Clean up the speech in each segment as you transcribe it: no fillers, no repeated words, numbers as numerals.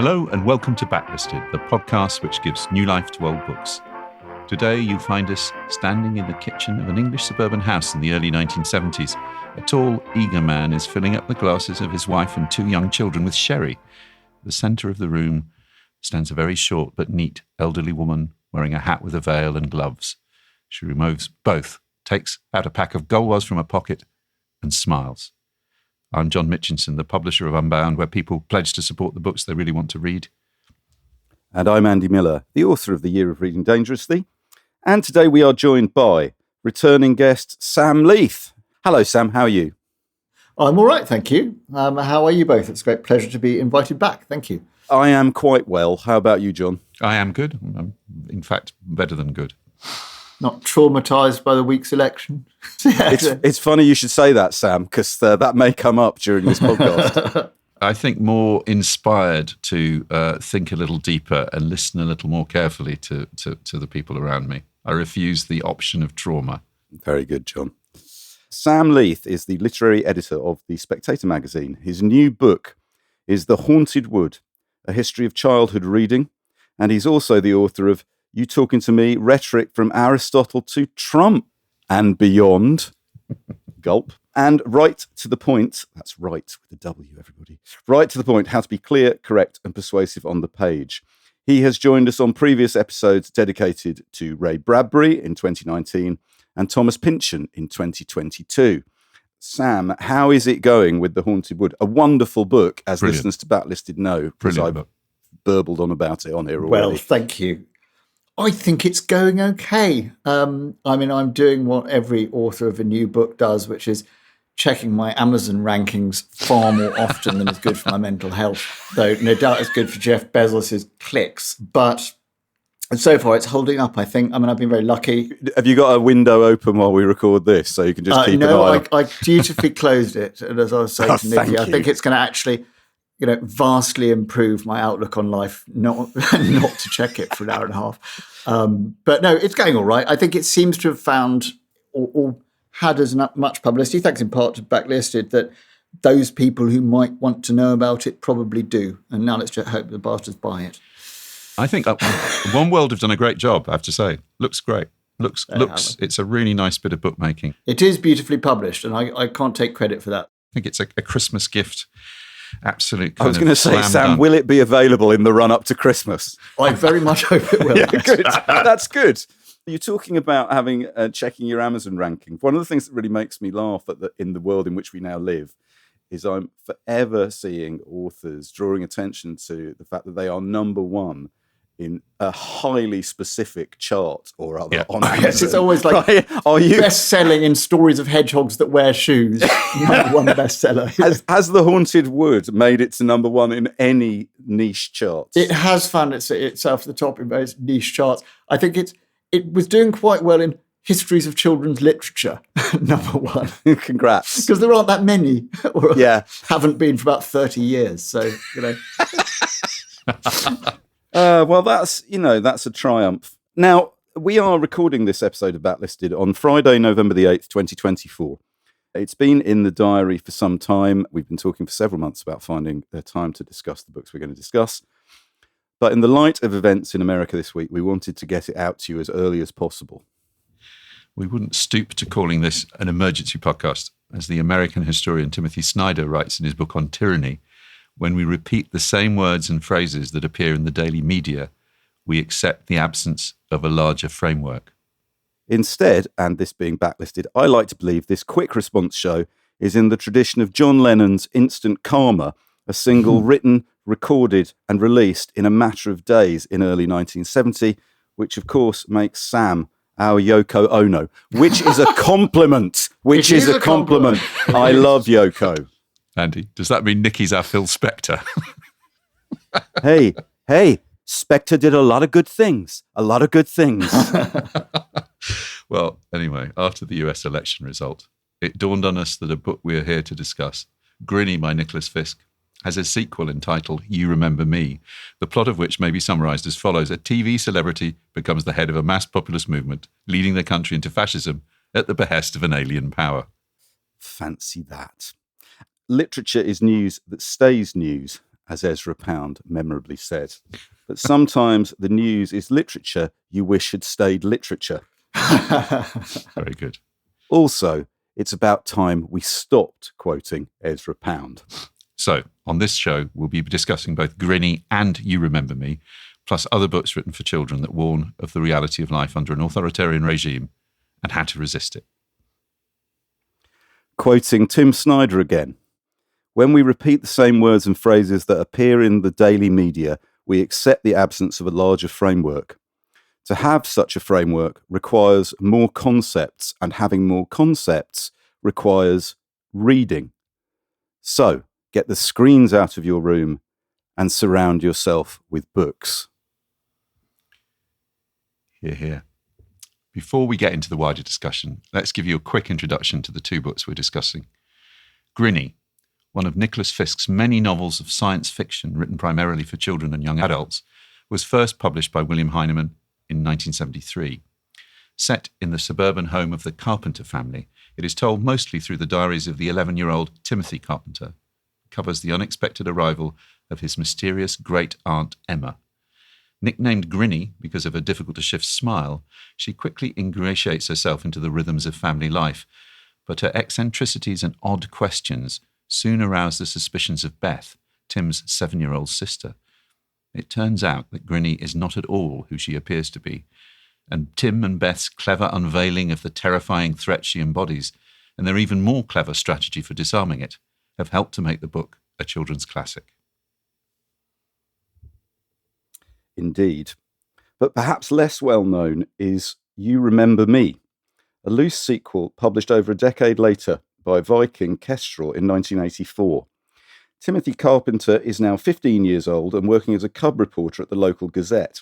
Hello and welcome to Backlisted, the podcast which gives new life to old books. Today you find us standing in the kitchen of an English suburban house in the early 1970s. A tall, eager man is filling up the glasses of his wife and two young children with sherry. At the centre of the room stands a very short but neat elderly woman wearing a hat with a veil and gloves. She removes both, takes out a pack of Gauloises from a pocket and smiles. I'm John Mitchinson, the publisher of Unbound, where people pledge to support the books they really want to read. And I'm Andy Miller, the author of The Year of Reading Dangerously. And today we are joined by returning guest Sam Leith. Hello, Sam. How are you? I'm all right, thank you. How are you both? It's a great pleasure to be invited back. Thank you. I am quite well. How about you, John? I am good. I'm, in fact, better than good. Not traumatised by the week's election. It's funny you should say that, Sam, because that may come up during this podcast. I think more inspired to think a little deeper and listen a little more carefully to the people around me. I refuse the option of trauma. Very good, John. Sam Leith is the literary editor of The Spectator magazine. His new book is The Haunted Wood, A History of Childhood Reading, and he's also the author of You Talking to Me, Rhetoric from Aristotle to Trump and Beyond. Gulp. And Right to the Point, that's right with a W, everybody. Right to the Point, How to Be Clear, Correct and Persuasive on the Page. He has joined us on previous episodes dedicated to Ray Bradbury in 2019 and Thomas Pynchon in 2022. Sam, how is it going with The Haunted Wood? A wonderful book, as Brilliant. Listeners to Backlisted know, because Brilliant I've book. burbled on about it on here already. Well, thank you. I think it's going okay. I'm doing what every author of a new book does, which is checking my Amazon rankings far more often than is good for my mental health, though no doubt it's good for Jeff Bezos's clicks. But so far, it's holding up, I think. I've been very lucky. Have you got a window open while we record this so you can just keep an eye on? I dutifully closed it. And as I was saying to Nikki, I think it's going to actually, vastly improve my outlook on life, not to check it for an hour and a half. But no, it's going all right. I think it seems to have found or had as much publicity, thanks in part to Backlisted, that those people who might want to know about it probably do. And now let's just hope the bastards buy it. I think One World have done a great job, I have to say. Looks great. Looks. It's a really nice bit of bookmaking. It is beautifully published, and I can't take credit for that. I think it's a Christmas gift. Absolute. I was going to say, Sam, dunk. will it be available in the run-up to Christmas? I very much hope it will. Yeah, good. That's good. You're talking about having checking your Amazon ranking. One of the things that really makes me laugh in the world in which we now live is I'm forever seeing authors drawing attention to the fact that they are number one in a highly specific chart or other on Amazon. Yes, it's always like best-selling in stories of hedgehogs that wear shoes. Number one bestseller. Has The Haunted Wood made it to number one in any niche charts? It has found itself at the top in most niche charts. I think it was doing quite well in histories of children's literature, number one. Congrats. Because there aren't that many, or haven't been for about 30 years. So, Well, that's a triumph. Now, we are recording this episode of Backlisted on Friday, November the 8th, 2024. It's been in the diary for some time. We've been talking for several months about finding time to discuss the books we're going to discuss. But in the light of events in America this week, we wanted to get it out to you as early as possible. We wouldn't stoop to calling this an emergency podcast, as the American historian Timothy Snyder writes in his book On Tyranny. When we repeat the same words and phrases that appear in the daily media, we accept the absence of a larger framework. Instead, and this being Backlisted, I like to believe this quick response show is in the tradition of John Lennon's Instant Karma, a single written, recorded and released in a matter of days in early 1970, which of course makes Sam our Yoko Ono, which is a compliment. Which is a compliment. I love Yoko. Andy, does that mean Nicky's our Phil Spector? Hey, Spector did a lot of good things. Well, anyway, after the US election result, it dawned on us that a book we're here to discuss, Grinny by Nicholas Fisk, has a sequel entitled You Remember Me, the plot of which may be summarised as follows. A TV celebrity becomes the head of a mass populist movement, leading the country into fascism at the behest of an alien power. Fancy that. Literature is news that stays news. as Ezra Pound memorably said. But sometimes the news is literature you wish had stayed literature. Very good. Also, it's about time we stopped quoting Ezra Pound. So, on this show, we'll be discussing both Grinny and You Remember Me, plus other books written for children that warn of the reality of life under an authoritarian regime and how to resist it. Quoting Tim Snyder again, when we repeat the same words and phrases that appear in the daily media, we accept the absence of a larger framework. To have such a framework requires more concepts, and having more concepts requires reading. So, get the screens out of your room and surround yourself with books. Hear, hear. Before we get into the wider discussion, let's give you a quick introduction to the two books we're discussing. Grinny, one of Nicholas Fisk's many novels of science fiction written primarily for children and young adults, was first published by William Heinemann in 1973. Set in the suburban home of the Carpenter family, it is told mostly through the diaries of the 11-year-old Timothy Carpenter. It covers the unexpected arrival of his mysterious great-aunt Emma. Nicknamed Grinny because of her difficult-to-shift smile, she quickly ingratiates herself into the rhythms of family life, but her eccentricities and odd questions soon arouse the suspicions of Beth, Tim's 7-year-old sister. It turns out that Grinny is not at all who she appears to be, and Tim and Beth's clever unveiling of the terrifying threat she embodies, and their even more clever strategy for disarming it, have helped to make the book a children's classic. Indeed. But perhaps less well known is You Remember Me, a loose sequel published over a decade later by Viking Kestrel in 1984. Timothy Carpenter is now 15 years old and working as a cub reporter at the local Gazette.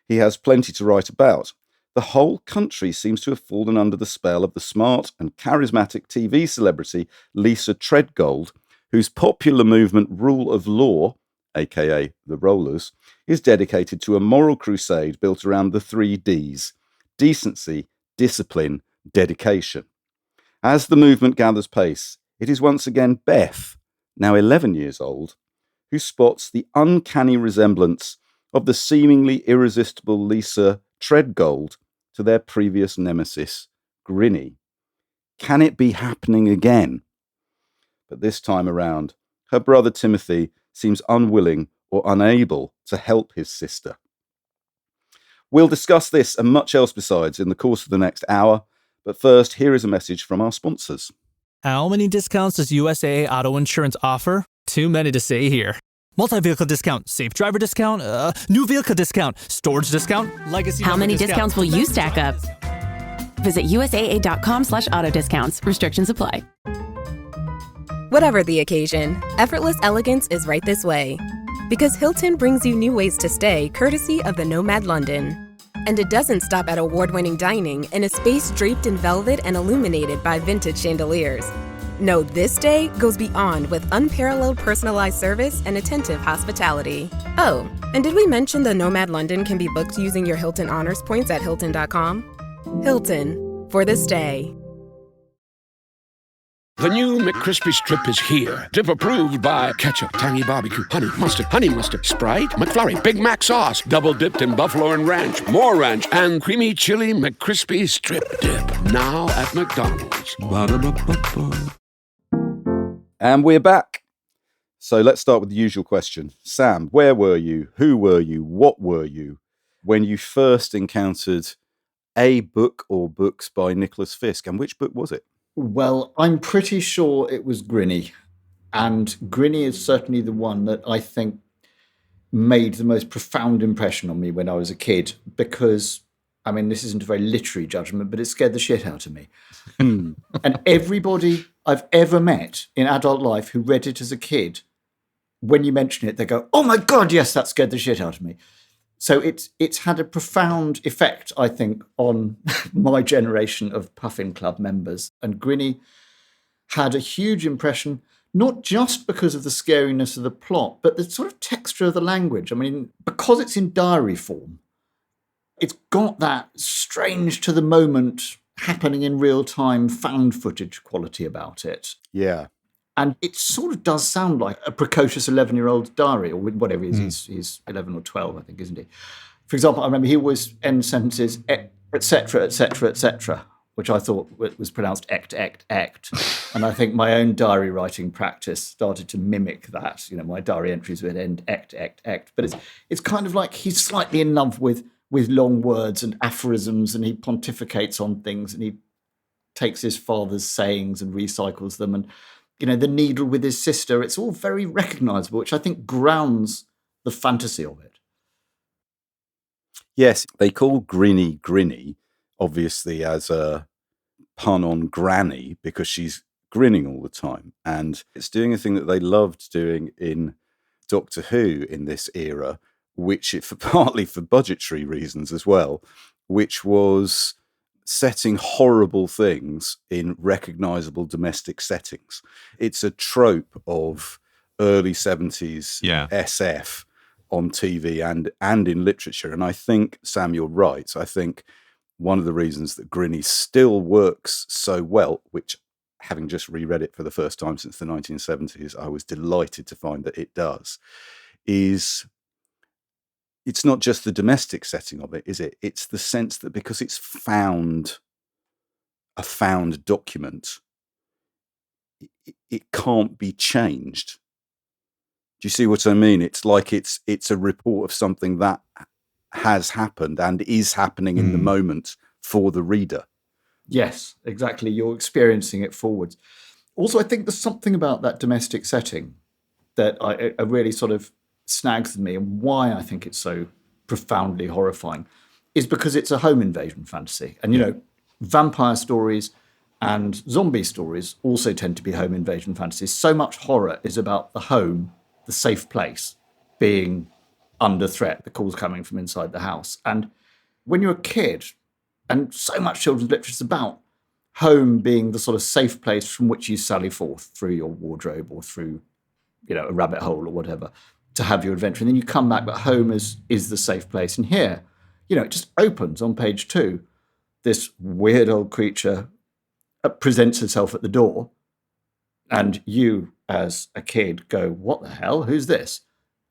He has plenty to write about. The whole country seems to have fallen under the spell of the smart and charismatic TV celebrity Lisa Treadgold, whose popular movement Rule of Law, aka the Rollers, is dedicated to a moral crusade built around the 3 Ds: decency, discipline, dedication. As the movement gathers pace, it is once again Beth, now 11 years old, who spots the uncanny resemblance of the seemingly irresistible Lisa Treadgold to their previous nemesis, Grinny. Can it be happening again? But this time around, her brother Timothy seems unwilling or unable to help his sister. We'll discuss this and much else besides in the course of the next hour, but first, here is a message from our sponsors. How many discounts does USAA Auto Insurance offer? Too many to say here. Multi-vehicle discount, safe driver discount, new vehicle discount, storage discount, legacy. How many discounts will you stack up? Visit USAA.com/auto discounts. Restrictions apply. Whatever the occasion, effortless elegance is right this way. Because Hilton brings you new ways to stay courtesy of the Nomad London. And it doesn't stop at award-winning dining in a space draped in velvet and illuminated by vintage chandeliers. No, this day goes beyond with unparalleled personalized service and attentive hospitality. Oh, and did we mention the Nomad London can be booked using your Hilton Honors points at Hilton.com? Hilton, for this day. The new McCrispy Strip is here. Dip approved by ketchup, tangy barbecue, honey mustard, Sprite, McFlurry, Big Mac sauce, double dipped in buffalo and ranch, more ranch, and creamy chili McCrispy Strip Dip. Now at McDonald's. Ba-da-ba-ba-ba. And we're back. So let's start with the usual question. Sam, where were you? Who were you? What were you when you first encountered a book or books by Nicholas Fisk? And which book was it? Well, I'm pretty sure it was Grinny. And Grinny is certainly the one that I think made the most profound impression on me when I was a kid. Because, I mean, this isn't a very literary judgment, but it scared the shit out of me. And everybody I've ever met in adult life who read it as a kid, when you mention it, they go, oh my God, yes, that scared the shit out of me. So it's had a profound effect, I think, on my generation of Puffin Club members. And Grinny had a huge impression, not just because of the scariness of the plot, but the sort of texture of the language. I mean, because it's in diary form, it's got that strange to the moment, happening in real time, found footage quality about it. Yeah. And it sort of does sound like a precocious 11-year-old's diary, or whatever it is. He's 11 or 12, I think, isn't he? For example, I remember he always ends sentences, etc., etc., etc., which I thought was pronounced ect. And I think my own diary writing practice started to mimic that. My diary entries would end ect. But it's kind of like he's slightly in love with long words and aphorisms, and he pontificates on things, and he takes his father's sayings and recycles them. And, the needle with his sister, it's all very recognisable, which I think grounds the fantasy of it. Yes, they call Grinny, obviously as a pun on Granny, because she's grinning all the time. And it's doing a thing that they loved doing in Doctor Who in this era, partly for budgetary reasons as well, which was setting horrible things in recognisable domestic settings. It's a trope of early 70s SF on TV and in literature. And I think, Sam, you're right. I think one of the reasons that Grinny still works so well, which, having just reread it for the first time since the 1970s, I was delighted to find that it does, is it's not just the domestic setting of it, is it? It's the sense that because it's a found document, it can't be changed. Do you see what I mean? It's like it's a report of something that has happened and is happening in the moment for the reader. Yes, exactly. You're experiencing it forwards. Also, I think there's something about that domestic setting that I really sort of snags me, and why I think it's so profoundly horrifying is because it's a home invasion fantasy. And, vampire stories and zombie stories also tend to be home invasion fantasies. So much horror is about the home, the safe place, being under threat, the calls coming from inside the house. And when you're a kid, and so much children's literature is about home being the sort of safe place from which you sally forth through your wardrobe or through, a rabbit hole or whatever, to have your adventure. And then you come back, but home is the safe place. And here, it just opens on page 2. This weird old creature presents herself at the door, and you, as a kid, go, "What the hell? Who's this?"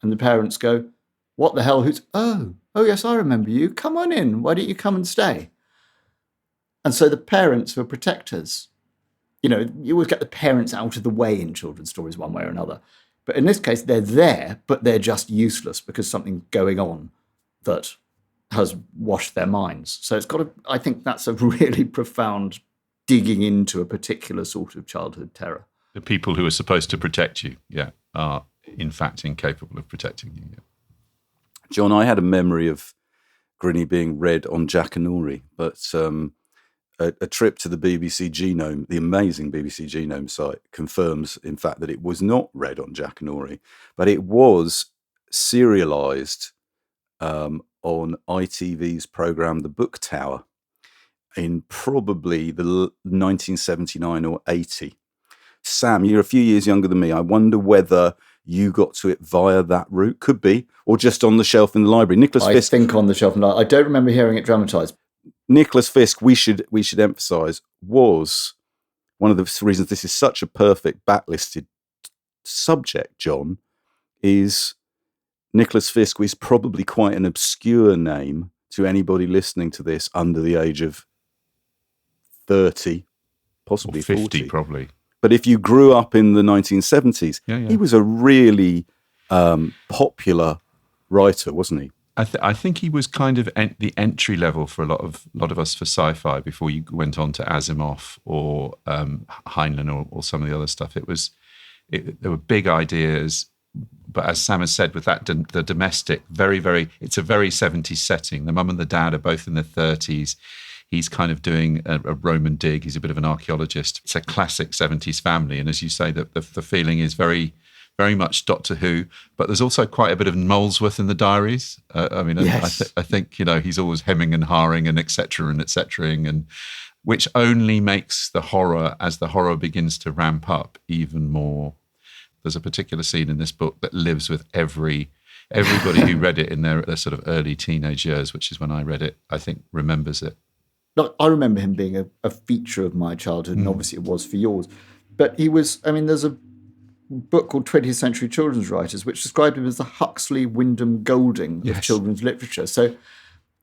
And the parents go, "What the hell? Who's? Oh, yes, I remember you. Come on in. Why don't you come and stay?" And so the parents were protectors. You always get the parents out of the way in children's stories one way or another. But in this case, they're there, but they're just useless because something's going on that has washed their minds. So I think that's a really profound digging into a particular sort of childhood terror. The people who are supposed to protect you, are in fact incapable of protecting you. Yeah. John, I had a memory of Grinny being read on Jackanory, but a trip to the BBC Genome, the amazing BBC Genome site, confirms, in fact, that it was not read on Jackanory, but it was serialised on ITV's programme The Book Tower in probably the 1979 or 80. Sam, you're a few years younger than me. I wonder whether you got to it via that route. Could be, or just on the shelf in the library. Nicholas Fisk. I think on the shelf in the library. I don't remember hearing it dramatised. Nicholas Fisk, we should emphasise, was one of the reasons this is such a perfect backlisted subject, John, is Nicholas Fisk is probably quite an obscure name to anybody listening to this under the age of 30, possibly or 50, 40. Probably. But if you grew up in the 1970s, he was a really popular writer, wasn't he? I think he was kind of the entry level for a lot of us for sci-fi before you went on to Asimov or Heinlein or some of the other stuff. There were big ideas, but as Sam has said, with that the domestic, it's a very 70s setting. The mum and the dad are both in their 30s. He's kind of doing a Roman dig. He's a bit of an archaeologist. It's a classic 70s family, and as you say, the feeling is very, very much Doctor Who, but there's also quite a bit of Molesworth in the diaries. Yes. I think he's always hemming and hawing and et cetera, and which only makes the horror, as the horror begins to ramp up, even more. There's a particular scene in this book that lives with everybody who read it in their sort of early teenage years, which is when I read it, I think remembers it. Look, I remember him being a feature of my childhood, and obviously it was for yours. But he was, there's a book called 20th Century Children's Writers, which described him as the Huxley Wyndham Golding of children's literature. So,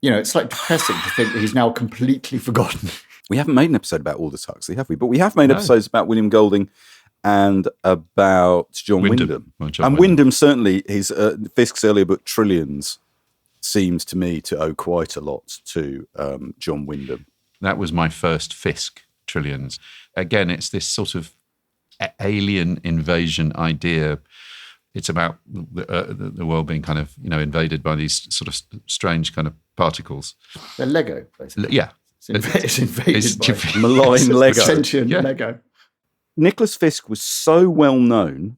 it's like depressing to think that he's now completely forgotten. We haven't made an episode about Aldous Huxley, have we? But we have made episodes about William Golding and about John Wyndham. And Wyndham certainly, his Fisk's earlier book, Trillions, seems to me to owe quite a lot to John Wyndham. That was my first Fisk, Trillions. Again, it's this sort of alien invasion idea. It's about the world being kind of, invaded by these sort of strange kind of particles. They're Lego, basically. Yeah. It's invaded by malign Lego. Sentient Lego. Nicholas Fisk was so well known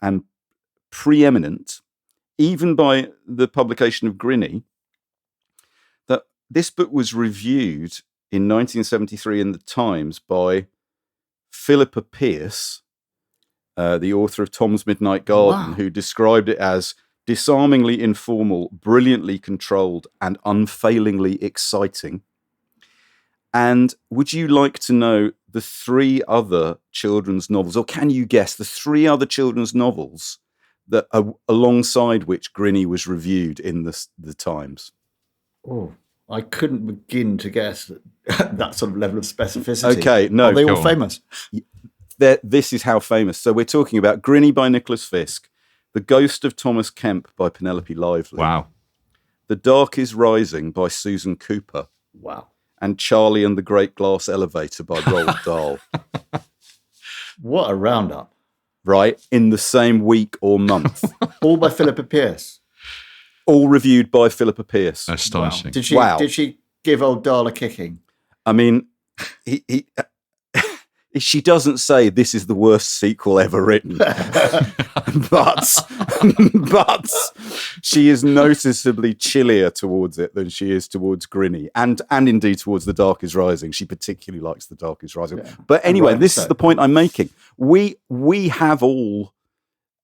and preeminent, even by the publication of Grinny, that this book was reviewed in 1973 in the Times by Philippa Pearce, the author of Tom's Midnight Garden, who described it as disarmingly informal, brilliantly controlled, and unfailingly exciting. And would you like to know the 3 other children's novels, or can you guess the 3 other children's novels that alongside which Grinny was reviewed in the Times? Oh, I couldn't begin to guess that sort of level of specificity. Okay, no. Are they all famous? This is how famous. So we're talking about Grinny by Nicholas Fisk, The Ghost of Thomas Kemp by Penelope Lively. Wow. The Dark is Rising by Susan Cooper. Wow. And Charlie and the Great Glass Elevator by Roald Dahl. What a roundup. Right, in the same week or month. All by Philippa Pearce. All reviewed by Philippa Pearce. Astonishing. Wow. Did she give old Dahl a kicking? I mean, she doesn't say this is the worst sequel ever written, but she is noticeably chillier towards it than she is towards Grinny, and indeed towards The Dark is Rising. She particularly likes The Dark is Rising. Yeah. But anyway, this is the point I'm making. We have all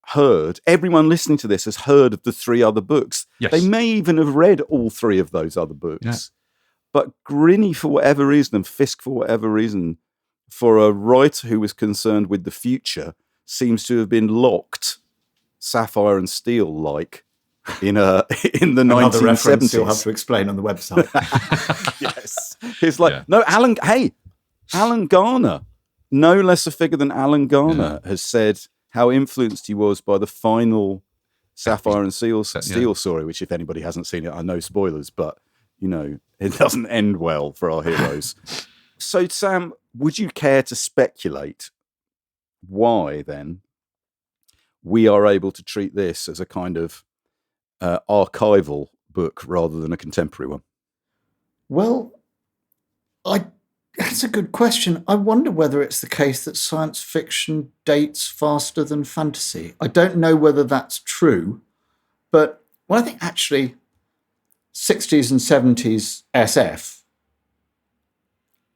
heard, everyone listening to this has heard of the 3 other books. Yes. They may even have read all 3 of those other books. Yeah. But Grinny, for whatever reason, and Fisk, for whatever reason, for a writer who was concerned with the future, seems to have been locked, Sapphire and Steel like, in the 1970s. You'll have to explain on the website. Yes, it's like Alan Garner, no less a figure than Alan Garner, has said how influenced he was by the final Sapphire and Steel story. Which, if anybody hasn't seen it, I know spoilers, but it doesn't end well for our heroes. So, Sam, would you care to speculate why, then, we are able to treat this as a kind of archival book rather than a contemporary one? Well, that's a good question. I wonder whether it's the case that science fiction dates faster than fantasy. I don't know whether that's true, but I think actually 60s and 70s SF,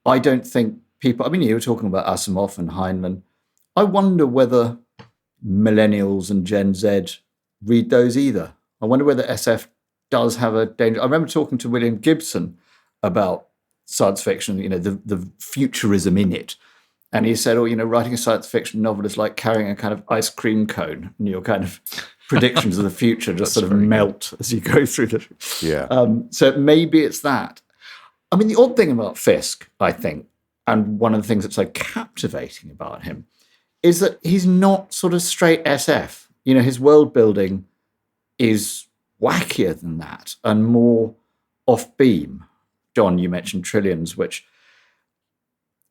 I don't think people, you were talking about Asimov and Heinlein. I wonder whether millennials and Gen Z read those either. I wonder whether SF does have a danger. I remember talking to William Gibson about science fiction, the futurism in it. And he said, writing a science fiction novel is like carrying a kind of ice cream cone, and your kind of predictions of the future just sort of melt as you go through the... Yeah. So maybe it's that. The odd thing about Fisk, I think, and one of the things that's so captivating about him, is that he's not sort of straight SF. His world building is wackier than that and more off-beam. John, you mentioned Trillions, which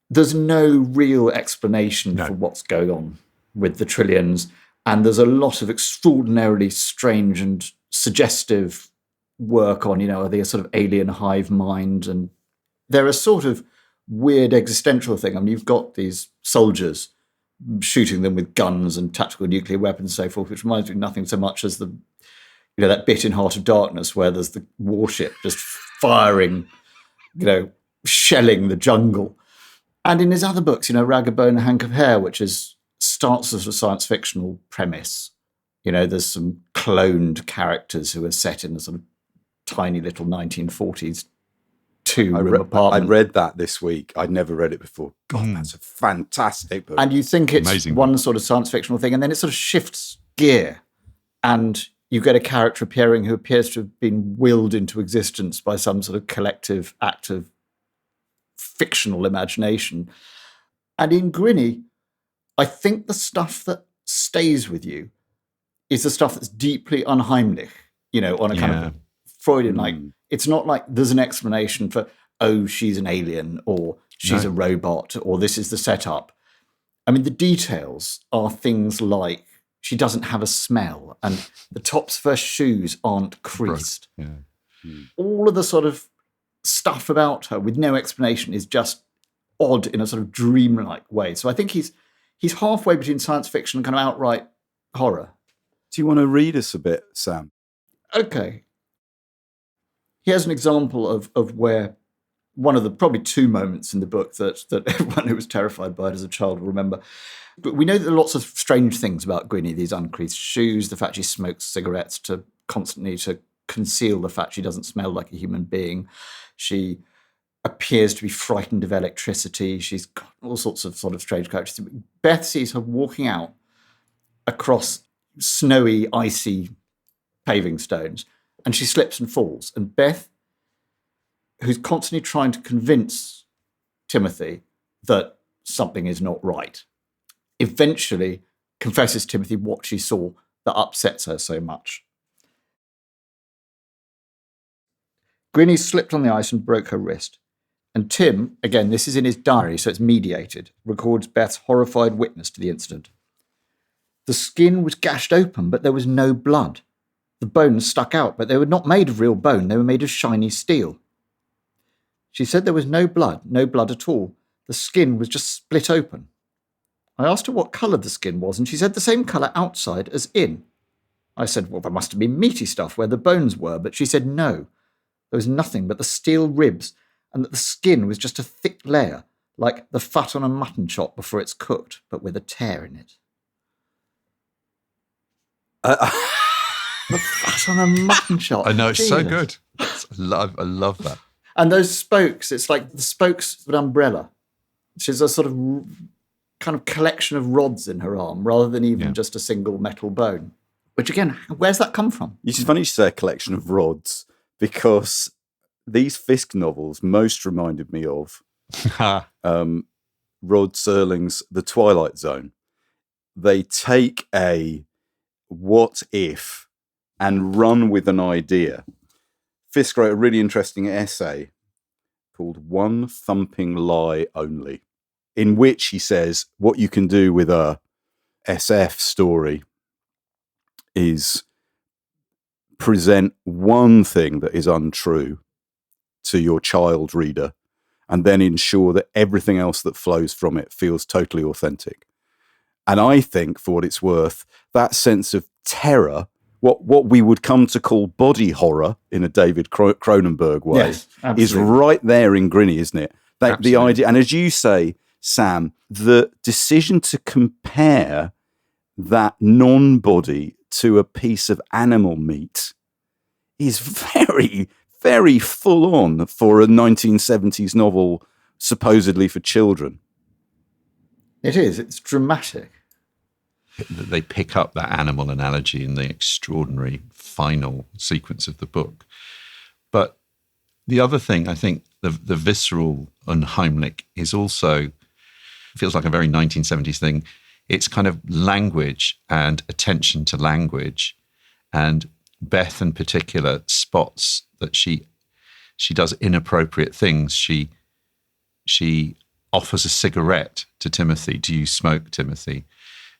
there's no real explanation for what's going on with the Trillions, and there's a lot of extraordinarily strange and suggestive work on, are they a sort of alien hive mind? And they're a sort of weird existential thing. You've got these soldiers shooting them with guns and tactical nuclear weapons and so forth, which reminds me of nothing so much as that bit in Heart of Darkness where there's the warship just firing, shelling the jungle. And in his other books, Rag of Bone and Hank of Hair, which starts as a science fictional premise. There's some cloned characters who are set in a sort of tiny little 1940s two-room apartment. I read that this week. I'd never read it before. God, that's a fantastic book. And you think it's Amazing one book. sort of science fictional thing, and then it sort of shifts gear, and you get a character appearing who appears to have been willed into existence by some sort of collective act of fictional imagination. And in Grinny, I think the stuff that stays with you is the stuff that's deeply unheimlich, on a kind of Freudian, like, it's not like there's an explanation for, oh, she's an alien, or she's a robot, or this is the setup. I mean, the details are things like she doesn't have a smell, and the tops of her shoes aren't creased. All of the sort of stuff about her with no explanation is just odd in a sort of dreamlike way. So I think he's halfway between science fiction and kind of outright horror. Do you want to read us a bit, Sam? Okay. Here's an example of where one of the probably two moments in the book that everyone who was terrified by it as a child will remember. But we know that there are lots of strange things about Grinny, these uncreased shoes, the fact she smokes cigarettes to conceal the fact she doesn't smell like a human being. She appears to be frightened of electricity. She's got all sorts of sort of strange characteristics. Beth sees her walking out across snowy, icy paving stones, and she slips and falls. And Beth, who's constantly trying to convince Timothy that something is not right, eventually confesses to Timothy what she saw that upsets her so much. Grinny slipped on the ice and broke her wrist. And Tim, again, this is in his diary, so it's mediated, records Beth's horrified witness to the incident. The skin was gashed open, but there was no blood. The bones stuck out, but they were not made of real bone. They were made of shiny steel. She said there was no blood at all. The skin was just split open. I asked her what colour the skin was, and she said the same colour outside as in. I said, well, there must have been meaty stuff where the bones were, but she said no. There was nothing but the steel ribs, and that the skin was just a thick layer, like the fat on a mutton chop before it's cooked, but with a tear in it. The fat on a mutton chop. I know, it's Jesus. so good. I love that. And those spokes, it's like the spokes of an umbrella. She's a sort of kind of collection of rods in her arm rather than even just a single metal bone. Which again, where's that come from? It's funny you say a collection of rods, because these Fisk novels most reminded me of Rod Serling's The Twilight Zone. They take a what if and run with an idea. Fisk wrote a really interesting essay called One Thumping Lie Only, in which he says what you can do with a SF story is present one thing that is untrue to your child reader and then ensure that everything else that flows from it feels totally authentic. And I think, for what it's worth, that sense of terror, what we would come to call body horror in a David Cronenberg way, is right there in Grinny, isn't it? The idea, and as you say, Sam, the decision to compare that non-body to a piece of animal meat is very, very full on for a 1970s novel supposedly for children. It is. It's dramatic. They pick up that animal analogy in the extraordinary final sequence of the book. But the other thing, I think, the visceral unheimlich is also, feels like a very 1970s thing. It's kind of language and attention to language. And Beth in particular spots that she does inappropriate things. She offers a cigarette to Timothy. Do you smoke, Timothy?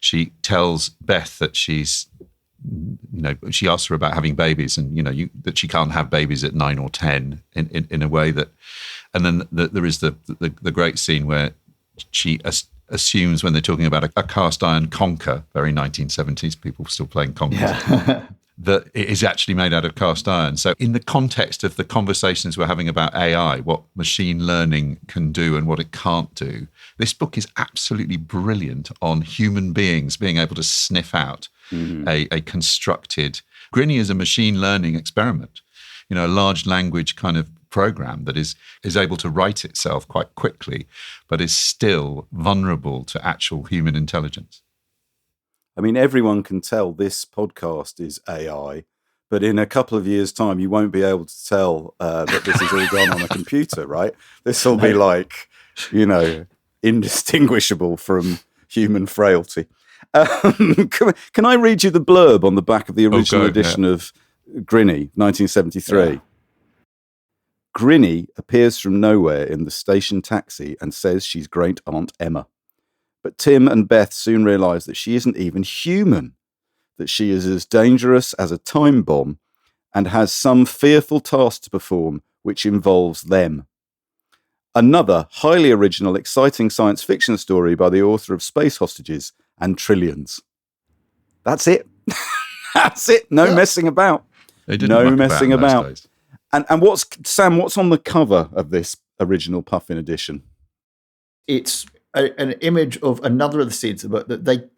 She tells Beth that she asks her about having babies and, that she can't have babies at 9 or 10 in a way that, and then there is the great scene where she assumes when they're talking about a cast iron conker, very 1970s, people still playing conkers, that it is actually made out of cast iron. So in the context of the conversations we're having about AI, what machine learning can do and what it can't do, this book is absolutely brilliant on human beings being able to sniff out a constructed... Grinny is a machine learning experiment, a large language kind of program that is able to write itself quite quickly, but is still vulnerable to actual human intelligence. I mean, everyone can tell this podcast is AI, but in a couple of years' time, you won't be able to tell that this is all done on a computer, right? This will be like, indistinguishable from human frailty. Can I read you the blurb on the back of the original edition of Grinny, 1973? Yeah. Grinny appears from nowhere in the station taxi and says she's Great Aunt Emma. But Tim and Beth soon realise that she isn't even human, that she is as dangerous as a time bomb and has some fearful task to perform which involves them. Another highly original, exciting science fiction story by the author of Space Hostages and Trillions. That's it. That's it. No messing about. No messing about. And what's on the cover of this original Puffin edition? It's an image of another of the scenes of the book that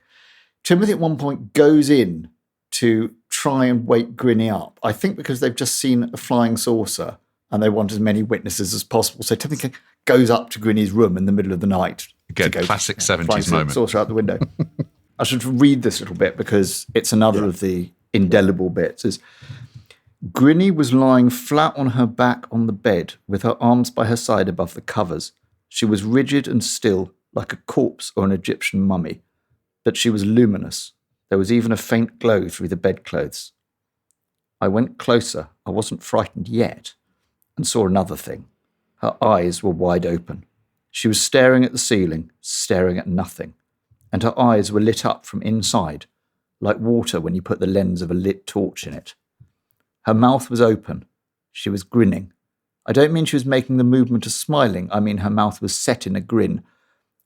Timothy at one point goes in to try and wake Grinny up. I think because they've just seen a flying saucer and they want as many witnesses as possible. So Timothy goes up to Grinny's room in the middle of the night. Again, classic 70s moment. Saucer out the window. I should read this little bit because it's another of the indelible bits. Grinny was lying flat on her back on the bed with her arms by her side above the covers. She was rigid and still, like a corpse or an Egyptian mummy, but she was luminous. There was even a faint glow through the bedclothes. I went closer, I wasn't frightened yet, and saw another thing. Her eyes were wide open. She was staring at the ceiling, staring at nothing, and her eyes were lit up from inside, like water when you put the lens of a lit torch in it. Her mouth was open. She was grinning. I don't mean she was making the movement of smiling, I mean her mouth was set in a grin,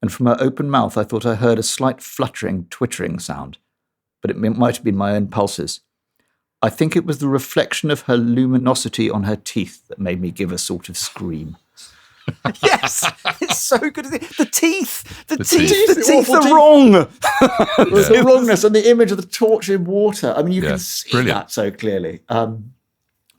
and from her open mouth I thought I heard a slight fluttering, twittering sound, but it might have been my own pulses. I think it was the reflection of her luminosity on her teeth that made me give a sort of scream. Yes, it's so good. The teeth are wrong. There's the wrongness and the image of the torch in water. I mean, you can see that so clearly. And,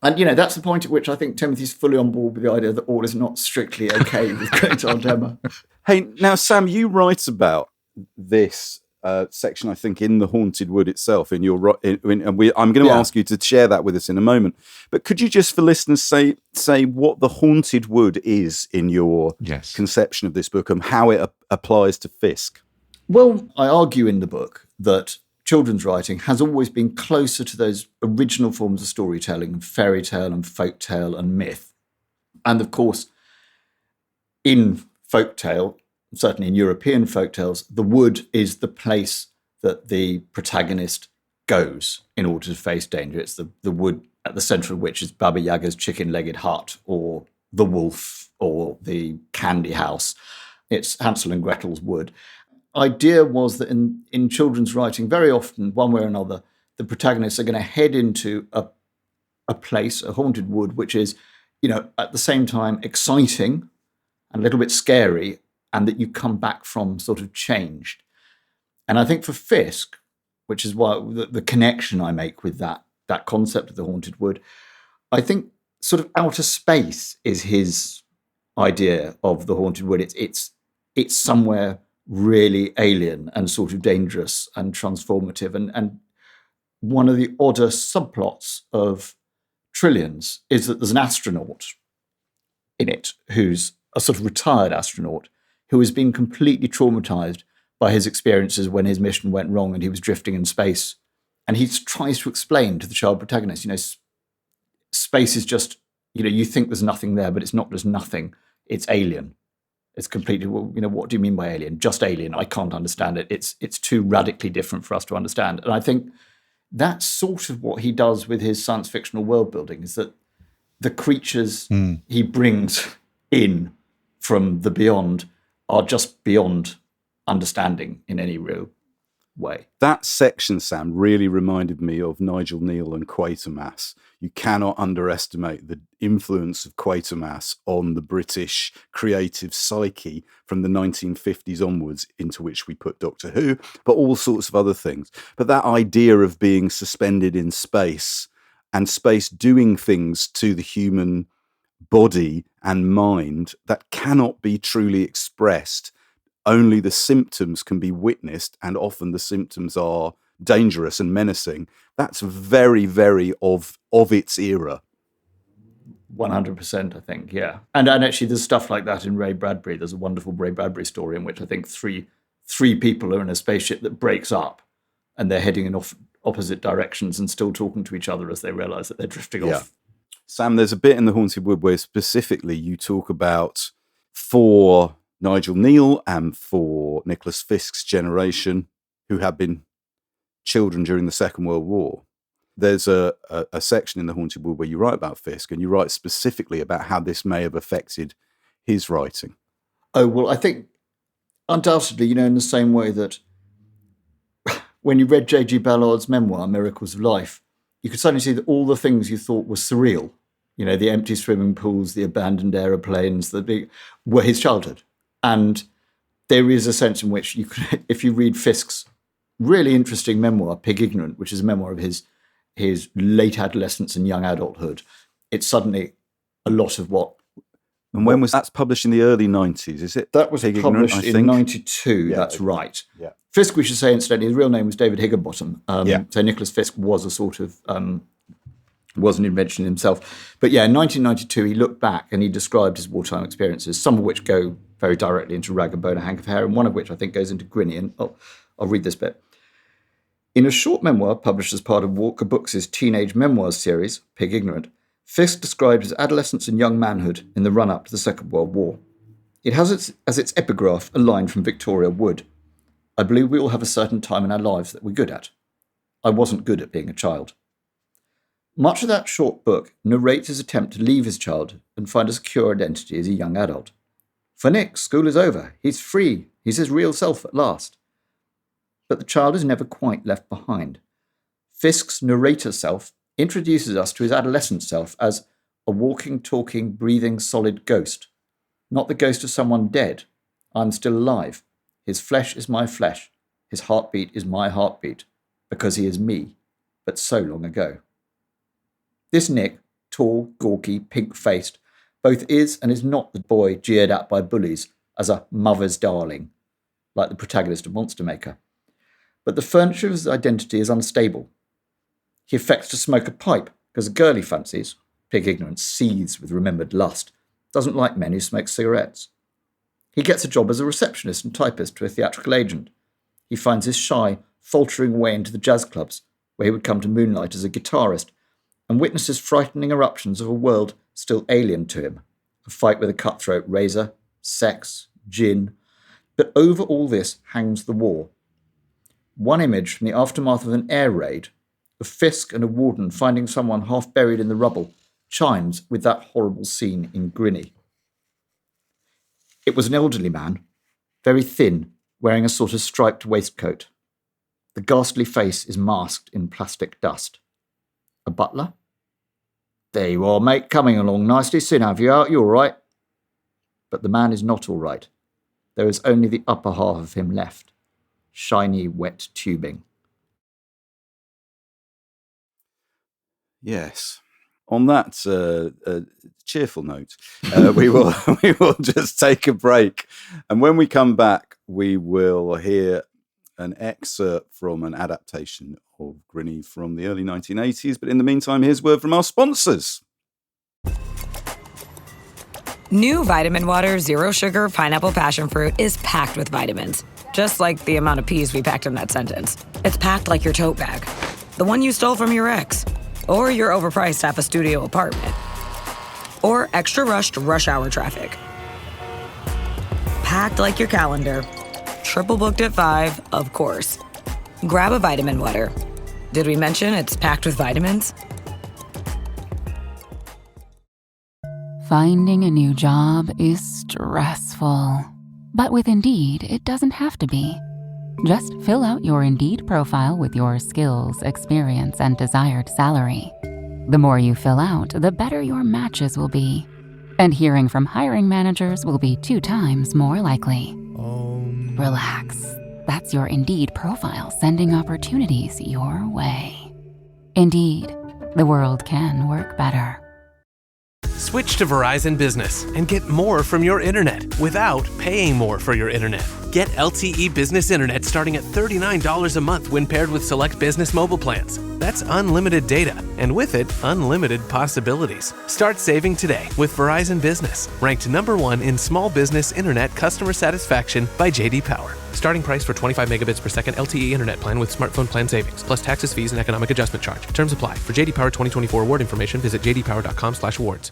that's the point at which I think Timothy's fully on board with the idea that all is not strictly okay with Great Aunt Emma. Hey, now, Sam, you write about this section, I think, in The Haunted Wood itself. I'm going to ask you to share that with us in a moment. But could you just, for listeners, say what The Haunted Wood is in your conception of this book and how it applies to Fisk? Well, I argue in the book that children's writing has always been closer to those original forms of storytelling, fairy tale and folk tale and myth. And of course, in folk tale, certainly in European folk tales, the wood is the place that the protagonist goes in order to face danger. It's the wood at the centre of which is Baba Yaga's chicken-legged hut, or the wolf, or the candy house. It's Hansel and Gretel's wood. Idea was that in children's writing, very often, one way or another, the protagonists are going to head into a place, a haunted wood, which is, at the same time exciting and a little bit scary, and that you come back from sort of changed. And I think for Fisk, which is why the connection I make with that concept of the haunted wood, I think sort of outer space is his idea of the haunted wood. It's somewhere really alien and sort of dangerous and transformative. And one of the odder subplots of Trillions is that there's an astronaut in it who's a sort of retired astronaut who has been completely traumatized by his experiences when his mission went wrong and he was drifting in space. And he tries to explain to the child protagonist, space is just, you think there's nothing there, but it's not just nothing. It's alien. It's completely, what do you mean by alien? Just alien. I can't understand it. It's too radically different for us to understand. And I think that's sort of what he does with his science fictional world building, is that the creatures he brings in from the beyond are just beyond understanding in any real way. That section, Sam, really reminded me of Nigel Kneale and Quatermass. You cannot underestimate the influence of Quatermass on the British creative psyche from the 1950s onwards, into which we put Doctor Who, but all sorts of other things. But that idea of being suspended in space and space doing things to the human body and mind that cannot be truly expressed. Only the symptoms can be witnessed, and often the symptoms are dangerous and menacing. That's very, very of its era. 100%, I think, yeah. And actually, there's stuff like that in Ray Bradbury. There's a wonderful Ray Bradbury story in which I think three people are in a spaceship that breaks up, and they're heading in opposite directions and still talking to each other as they realise that they're drifting off. Sam, there's a bit in The Haunted Wood where specifically you talk about, for Nigel Neal and for Nicholas Fisk's generation, who had been children during the Second World War, there's a section in The Haunted Wood where you write about Fisk, and you write specifically about how this may have affected his writing. Oh, well, I think undoubtedly, in the same way that when you read J.G. Ballard's memoir, Miracles of Life, you could suddenly see that all the things you thought were surreal, the empty swimming pools, the abandoned aeroplanes, were his childhood. And there is a sense in which you could, if you read Fisk's really interesting memoir, Pig Ignorant, which is a memoir of his late adolescence and young adulthood, it's suddenly a lot of what. And when was that published? In the early 90s, is it? That was Pig published Ignorant, in 92, yeah, that's right. Yeah. Fisk, we should say, incidentally, his real name was David Higginbottom. So Nicholas Fisk was a sort of, was an invention himself. But yeah, in 1992, he looked back and he described his wartime experiences, some of which go very directly into Rag and Bone, a Hank of Hair, and one of which I think goes into Grinny. And I'll read this bit. In a short memoir published as part of Walker Books' teenage memoirs series, Pig Ignorant, Fisk described his adolescence and young manhood in the run-up to the Second World War. It has as its epigraph a line from Victoria Wood. I believe we all have a certain time in our lives that we're good at. I wasn't good at being a child. Much of that short book narrates his attempt to leave his childhood and find a secure identity as a young adult. For Nick, school is over. He's free. He's his real self at last. But the child is never quite left behind. Fisk's narrator self introduces us to his adolescent self as a walking, talking, breathing, solid ghost. Not the ghost of someone dead. I'm still alive. His flesh is my flesh. His heartbeat is my heartbeat. Because he is me, but so long ago. This Nick, tall, gawky, pink-faced, both is and is not the boy jeered at by bullies as a mother's darling, like the protagonist of Monster Maker. But the furniture of his identity is unstable. He affects to smoke a pipe because a girl he fancies, Pig Ignorant seethes with remembered lust, doesn't like men who smoke cigarettes. He gets a job as a receptionist and typist to a theatrical agent. He finds his shy, faltering way into the jazz clubs, where he would come to moonlight as a guitarist, and witnesses frightening eruptions of a world still alien to him. A fight with a cutthroat razor, sex, gin. But over all this hangs the war. One image from the aftermath of an air raid, of Fisk and a warden finding someone half buried in the rubble, chimes with that horrible scene in Grinny. It was an elderly man, very thin, wearing a sort of striped waistcoat. The ghastly face is masked in plastic dust. A butler? There you are, mate, coming along nicely. Soon have you out, you all right? But the man is not all right. There is only the upper half of him left. Shiny, wet tubing. Yes. On that cheerful note, we will just take a break. And when we come back, we will hear an excerpt from an adaptation of Grinny from the early 1980s. But in the meantime, here's word from our sponsors. New Vitamin Water Zero Sugar Pineapple Passion Fruit is packed with vitamins. Just like the amount of peas we packed in that sentence. It's packed like your tote bag. The one you stole from your ex. Or your overpriced half a studio apartment. Or extra rushed rush hour traffic. Packed like your calendar. Triple booked at 5, of course. Grab a Vitamin Water. Did we mention it's packed with vitamins? Finding a new job is stressful. But with Indeed, it doesn't have to be. Just fill out your Indeed profile with your skills, experience, and desired salary. The more you fill out, the better your matches will be. And hearing from hiring managers will be 2 times more likely. Relax. That's your Indeed profile sending opportunities your way. Indeed, the world can work better. Switch to Verizon Business and get more from your internet without paying more for your internet. Get LTE Business Internet starting at $39 a month when paired with select business mobile plans. That's unlimited data, and with it, unlimited possibilities. Start saving today with Verizon Business, ranked #1 in small business internet customer satisfaction by J.D. Power. Starting price for 25 megabits per second LTE internet plan with smartphone plan savings, plus taxes, fees, and economic adjustment charge. Terms apply. For J.D. Power 2024 award information, visit jdpower.com/awards.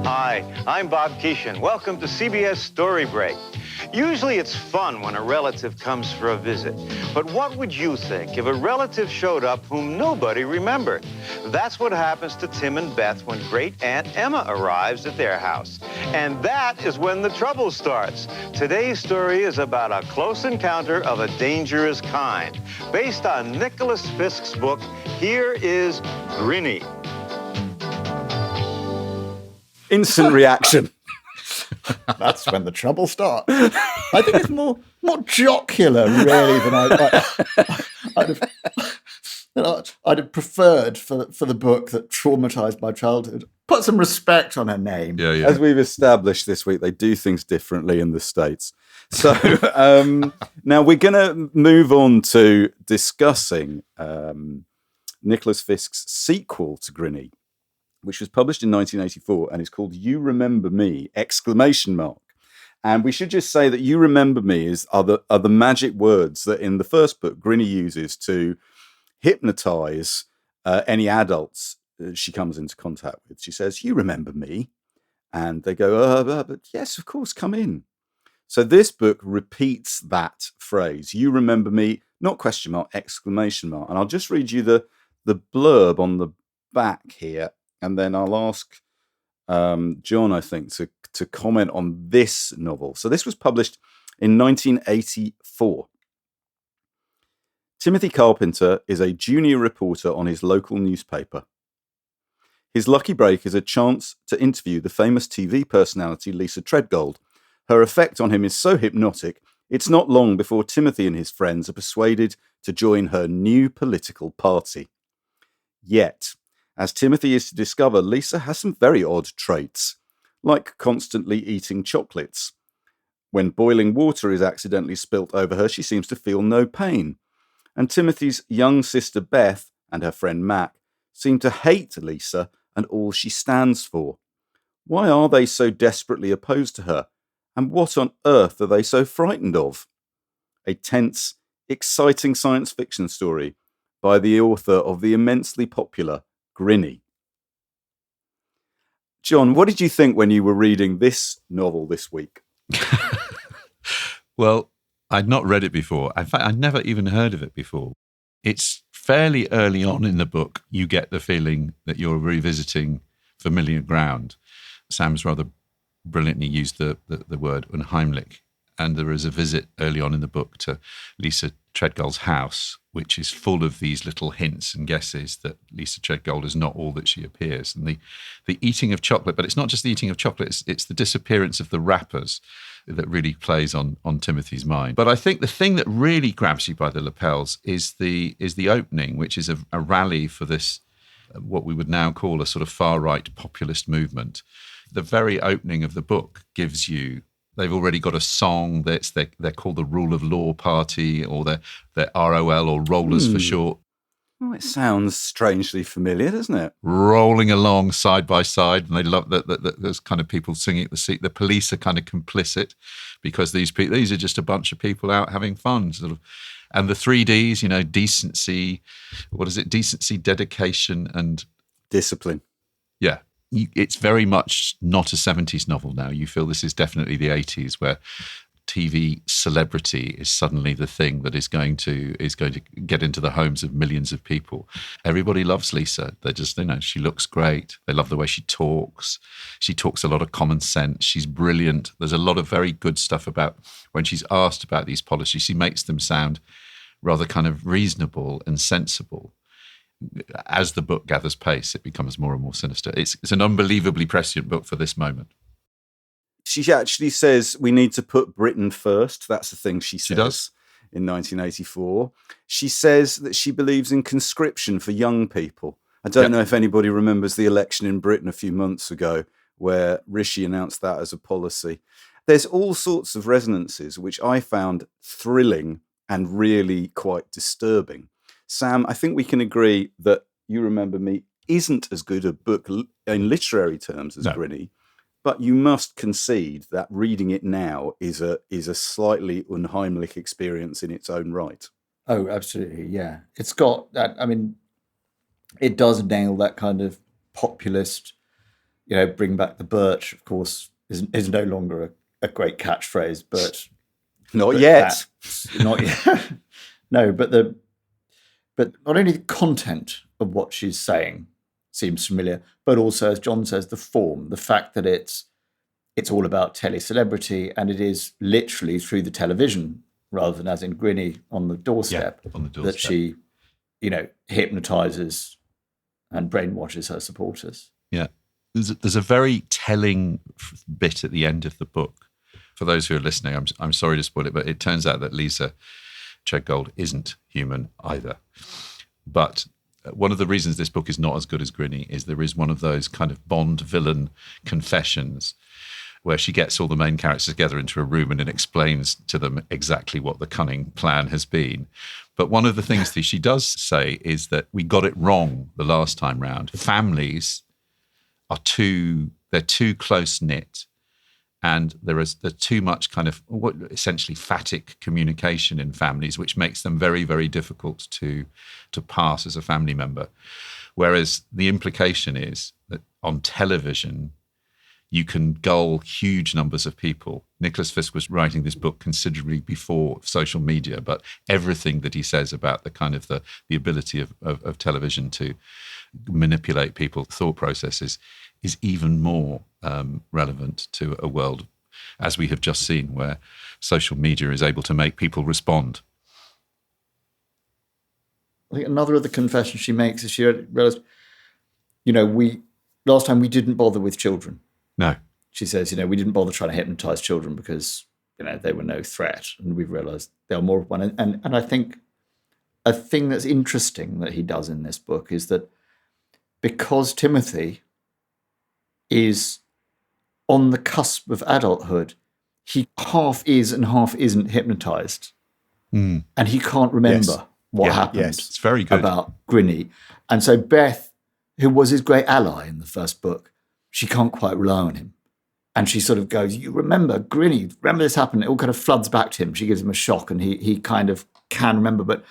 Hi, I'm Bob Keeshan. Welcome to CBS Story Break. Usually it's fun when a relative comes for a visit. But what would you think if a relative showed up whom nobody remembered? That's what happens to Tim and Beth when Great Aunt Emma arrives at their house. And that is when the trouble starts. Today's story is about a close encounter of a dangerous kind. Based on Nicholas Fisk's book, here is Grinny. Instant reaction. That's when the trouble starts. I think it's more jocular, really, than I'd have preferred for the book that traumatized my childhood. Put some respect on her name. Yeah. As we've established this week, they do things differently in the States. So now we're going to move on to discussing Nicholas Fisk's sequel to Grinny, which was published in 1984 and is called You Remember Me! ! And we should just say that You Remember Me! Are the magic words that in the first book Grinny uses to hypnotize any adults she comes into contact with. She says, "You remember me?" And they go, but yes, of course, come in. So this book repeats that phrase, "You remember me!" not question mark, exclamation mark. And I'll just read you the blurb on the back here. And then I'll ask John, I think, to comment on this novel. So this was published in 1984. Timothy Carpenter is a junior reporter on his local newspaper. His lucky break is a chance to interview the famous TV personality Lisa Treadgold. Her effect on him is so hypnotic, it's not long before Timothy and his friends are persuaded to join her new political party. Yet, as Timothy is to discover, Lisa has some very odd traits, like constantly eating chocolates. When boiling water is accidentally spilt over her, she seems to feel no pain. And Timothy's young sister Beth and her friend Mac seem to hate Lisa and all she stands for. Why are they so desperately opposed to her? And what on earth are they so frightened of? A tense, exciting science fiction story by the author of the immensely popular Grinny. John, what did you think when you were reading this novel this week? Well, I'd not read it before. In fact, I'd never even heard of it before. It's fairly early on in the book, you get the feeling that you're revisiting familiar ground. Sam's rather brilliantly used the word unheimlich. And there is a visit early on in the book to Lisa Treadgold's house, which is full of these little hints and guesses that Lisa Treadgold is not all that she appears. And the eating of chocolate, but it's not just the eating of chocolate, it's the disappearance of the wrappers that really plays on Timothy's mind. But I think the thing that really grabs you by the lapels is the opening, which is a rally for this, what we would now call a sort of far-right populist movement. The very opening of the book gives you, they've already got a song they're called the Rule of Law Party, or they're ROL, or Rollers for short. Oh, it sounds strangely familiar, doesn't it? Rolling along side by side, and they love that there's kind of people singing at the seat. The police are kind of complicit because these are just a bunch of people out having fun, sort of. And the 3 Ds, decency, what is it? Decency, dedication, and discipline. Yeah. It's very much not a 70s novel now. You feel this is definitely the 80s, where TV celebrity is suddenly the thing that is going to get into the homes of millions of people. Everybody loves Lisa. They're just, she looks great. They love the way she talks. She talks a lot of common sense. She's brilliant. There's a lot of very good stuff about when she's asked about these policies. She makes them sound rather kind of reasonable and sensible. As the book gathers pace, it becomes more and more sinister. It's an unbelievably prescient book for this moment. She actually says we need to put Britain first. That's the thing she says. She does. In 1984. She says that she believes in conscription for young people. I don't know if anybody remembers the election in Britain a few months ago where Rishi announced that as a policy. There's all sorts of resonances which I found thrilling and really quite disturbing. Sam, I think we can agree that You Remember Me isn't as good a book in literary terms as Grinny, but you must concede that reading it now is a slightly unheimlich experience in its own right. Oh, absolutely, yeah. It's got that, I mean, it does nail that kind of populist, bring back the birch, of course, is no longer a great catchphrase, but... Not yet. Not yet. No, but not only the content of what she's saying seems familiar, but also, as John says, the form, the fact that it's all about tele-celebrity, and it is literally through the television, rather than as in Grinny on the doorstep, that she, hypnotizes and brainwashes her supporters. Yeah. There's a very telling bit at the end of the book. For those who are listening, I'm sorry to spoil it, but it turns out that Lisa Treadgold isn't human either. But one of the reasons this book is not as good as Grinny is there is one of those kind of Bond villain confessions where she gets all the main characters together into a room and then explains to them exactly what the cunning plan has been. But one of the things that she does say is that we got it wrong the last time round. Families are too close-knit, and there's too much kind of essentially phatic communication in families, which makes them very, very difficult to pass as a family member. Whereas the implication is that on television, you can gull huge numbers of people. Nicholas Fisk was writing this book considerably before social media, but everything that he says about the kind of the ability of television to manipulate people's thought processes is even more relevant to a world, as we have just seen, where social media is able to make people respond. I think another of the confessions she makes is she realized, last time we didn't bother with children. No. She says, we didn't bother trying to hypnotize children because, they were no threat. And we've realized they are more of one. And I think a thing that's interesting that he does in this book is that because Timothy is on the cusp of adulthood, he half is and half isn't hypnotized. And he can't remember what happened. Yes, it's very good. About Grinny. And so Beth, who was his great ally in the first book, she can't quite rely on him. And she sort of goes, you remember Grinny, remember this happened? It all kind of floods back to him. She gives him a shock and he kind of can remember, but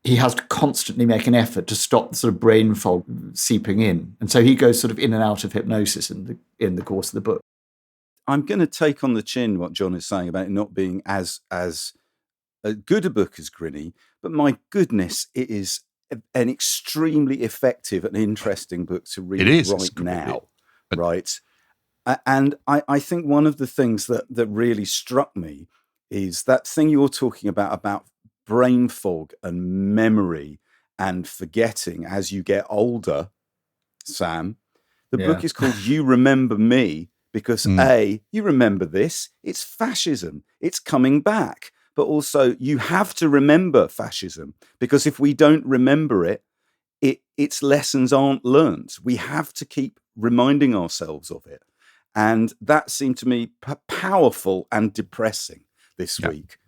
he has to constantly make an effort to stop the sort of brain fog seeping in. And so he goes sort of in and out of hypnosis in the course of the book. I'm going to take on the chin what John is saying about it not being as good a book as Grinny, but my goodness, it is an extremely effective and interesting book to read right now. Right. And I think one of the things that really struck me is that thing you're talking about brain fog and memory and forgetting as you get older, Sam. The book is called You Remember Me because A, you remember this, it's fascism, it's coming back. But also you have to remember fascism because if we don't remember it, its lessons aren't learned. We have to keep reminding ourselves of it. And that seemed to me powerful and depressing this week.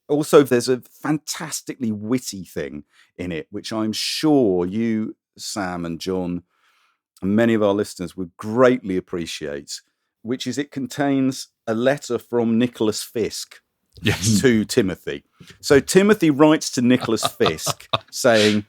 Also, there's a fantastically witty thing in it, which I'm sure you, Sam and John, and many of our listeners would greatly appreciate, which is it contains a letter from Nicholas Fisk to Timothy. So Timothy writes to Nicholas Fisk saying,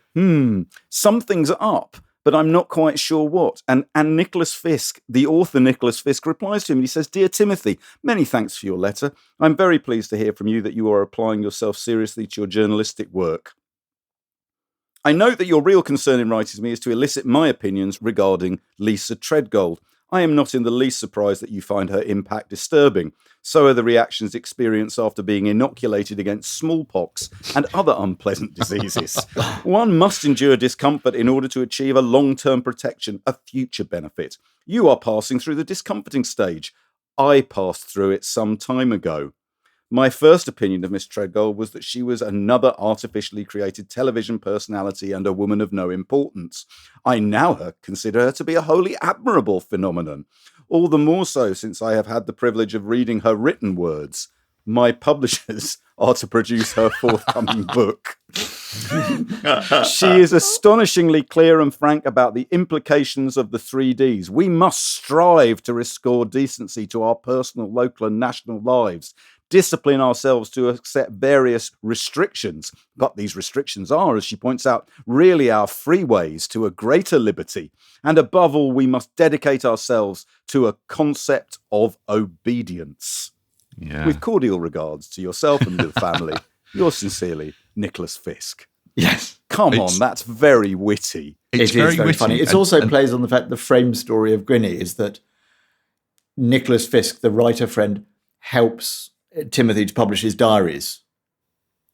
something's up, but I'm not quite sure what. And Nicholas Fisk, the author Nicholas Fisk, replies to him and he says, Dear Timothy, many thanks for your letter. I'm very pleased to hear from you that you are applying yourself seriously to your journalistic work. I note that your real concern in writing to me is to elicit my opinions regarding Lisa Treadgold. I am not in the least surprised that you find her impact disturbing. So are the reactions experienced after being inoculated against smallpox and other unpleasant diseases. One must endure discomfort in order to achieve a long-term protection, a future benefit. You are passing through the discomforting stage. I passed through it some time ago. My first opinion of Miss Treadgold was that she was another artificially created television personality and a woman of no importance. I now consider her to be a wholly admirable phenomenon, all the more so since I have had the privilege of reading her written words. My publishers are to produce her forthcoming book. She is astonishingly clear and frank about the implications of the 3Ds. We must strive to restore decency to our personal, local and national lives, discipline ourselves to accept various restrictions. But these restrictions are, as she points out, really our freeways to a greater liberty. And above all, we must dedicate ourselves to a concept of obedience. Yeah. With cordial regards to yourself and the family, yours sincerely, Nicholas Fisk. Yes. Come on, that's very witty. It's very witty. Funny. It also plays on the fact the frame story of Grinny is that Nicholas Fisk, the writer friend, helps Timothy to publish his diaries,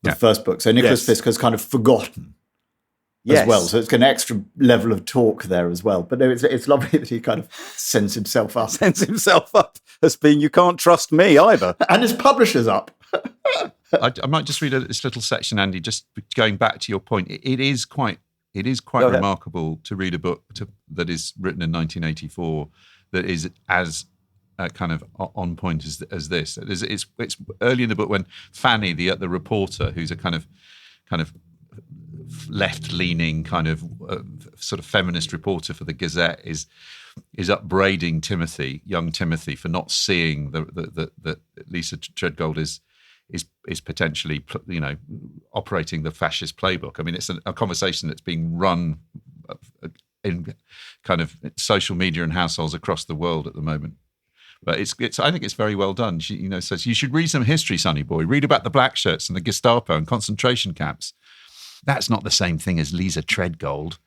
the first book. So Nicholas Fisk has kind of forgotten as well. So it's an extra level of talk there as well. But no, it's lovely that he kind of sends himself up. Sends himself up as being, you can't trust me either. And his publisher's up. I might just read this little section, Andy, just going back to your point. It is quite remarkable to read a book that is written in 1984 that is as kind of on point as this. It's early in the book when Fanny, the reporter, who's a kind of left-leaning kind of sort of feminist reporter for the Gazette, is upbraiding young Timothy, for not seeing that Lisa Treadgold is potentially, operating the fascist playbook. I mean, it's a conversation that's being run in kind of social media and households across the world at the moment. But I think it's very well done. She, says, you should read some history, sonny boy. Read about the black shirts and the Gestapo and concentration camps. That's not the same thing as Lisa Treadgold.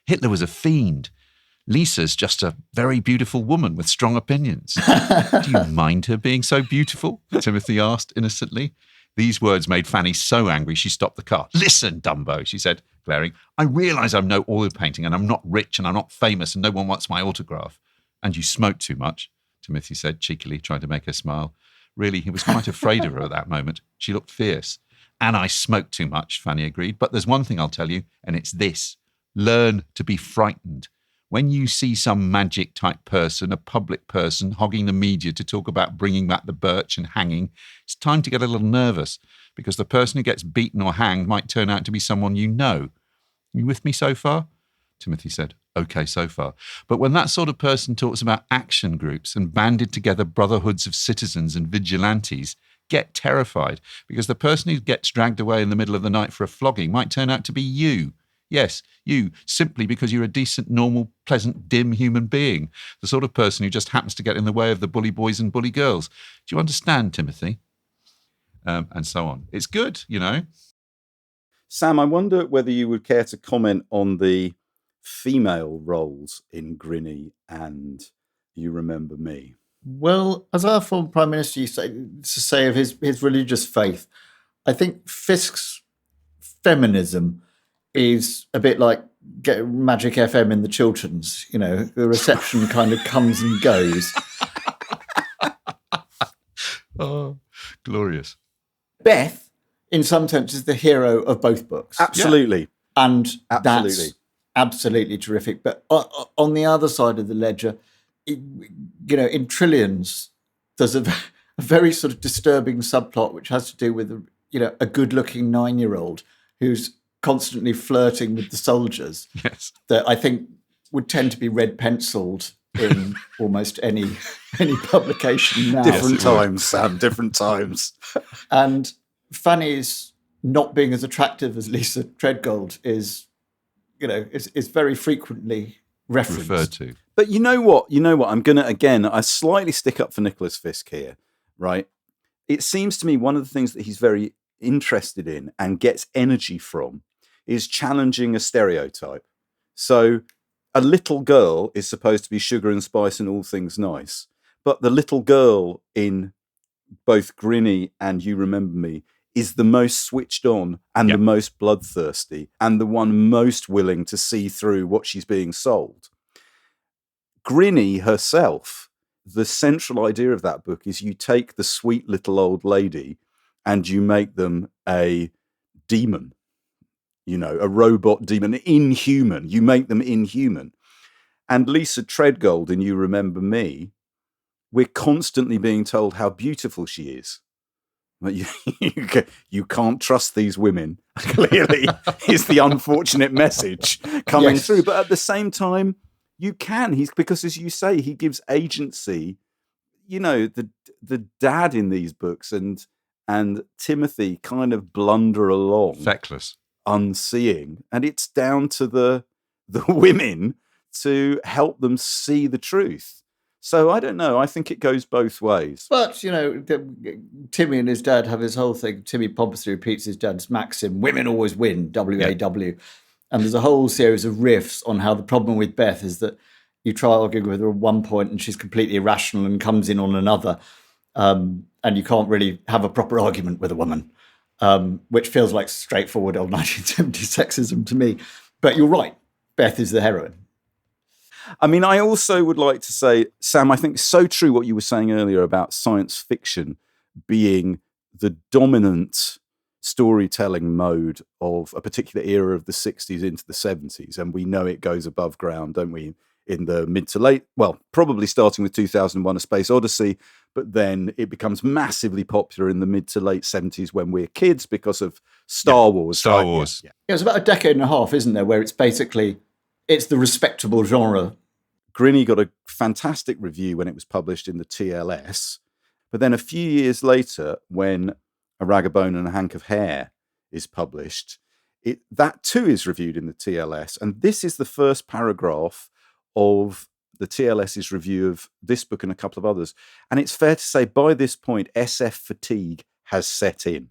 Hitler was a fiend. Lisa's just a very beautiful woman with strong opinions. Do you mind her being so beautiful? Timothy asked innocently. These words made Fanny so angry she stopped the car. Listen, Dumbo, she said, glaring. I realise I'm no oil painting and I'm not rich and I'm not famous and no one wants my autograph. And you smoke too much, Timothy said cheekily, trying to make her smile. Really, he was quite afraid of her at that moment. She looked fierce. And I smoke too much, Fanny agreed. But there's one thing I'll tell you, and it's this. Learn to be frightened. When you see some magic type person, a public person, hogging the media to talk about bringing back the birch and hanging, it's time to get a little nervous, because the person who gets beaten or hanged might turn out to be someone you know. You with me so far? Timothy said, okay, so far. But when that sort of person talks about action groups and banded together brotherhoods of citizens and vigilantes, get terrified, because the person who gets dragged away in the middle of the night for a flogging might turn out to be you. Yes, you, simply because you're a decent, normal, pleasant, dim human being, the sort of person who just happens to get in the way of the bully boys and bully girls. Do you understand, Timothy? And so on. It's good, Sam, I wonder whether you would care to comment on the female roles in Grinny and You Remember Me. Well, as our former Prime Minister used to say of his religious faith, I think Fisk's feminism is a bit like Magic FM in the Chilterns. The reception kind of comes and goes. Oh, glorious. Beth, in some sense, is the hero of both books. Absolutely. Yeah. And that's absolutely terrific. But on the other side of the ledger, in Trillions, there's a very sort of disturbing subplot which has to do with, a good-looking 9-year-old who's constantly flirting with the soldiers. Yes. That I think would tend to be red-penciled in almost any publication now. Different times, Sam, different times. And Fanny's not being as attractive as Lisa Treadgold is very frequently referenced. Referred to. But you know what? I'm going to, I slightly stick up for Nicholas Fisk here, right? It seems to me one of the things that he's very interested in and gets energy from is challenging a stereotype. So a little girl is supposed to be sugar and spice and all things nice, but the little girl in both Grinny and You Remember Me is the most switched on and the most bloodthirsty and the one most willing to see through what she's being sold. Grinny herself, the central idea of that book is you take the sweet little old lady and you make them a demon, a robot demon, inhuman. You make them inhuman. And Lisa Treadgold in You Remember Me, we're constantly being told how beautiful she is. You can't trust these women, clearly, is the unfortunate message coming through. But at the same time, you can. Because, as you say, he gives agency. The dad in these books and Timothy kind of blunder along. Feckless. Unseeing. And it's down to the women to help them see the truth. So I don't know. I think it goes both ways. But, Timmy and his dad have his whole thing. Timmy pompously repeats his dad's maxim, women always win, W-A-W. Yeah. And there's a whole series of riffs on how the problem with Beth is that you try arguing with her at one point and she's completely irrational and comes in on another. And you can't really have a proper argument with a woman, which feels like straightforward old 1970s sexism to me. But you're right. Beth is the heroine. I mean, I also would like to say, Sam, I think it's so true what you were saying earlier about science fiction being the dominant storytelling mode of a particular era of the 60s into the 70s. And we know it goes above ground, don't we, in the mid to late, well, probably starting with 2001, A Space Odyssey, but then it becomes massively popular in the mid to late 70s when we're kids because of Star Wars. Star Wars. Yeah, it's about a decade and a half, isn't there, where it's basically... It's the respectable genre. Grinny got a fantastic review when it was published in the TLS. But then a few years later, when A Rag of Bone and a Hank of Hair is published, that too is reviewed in the TLS. And this is the first paragraph of the TLS's review of this book and a couple of others. And it's fair to say by this point, SF fatigue has set in.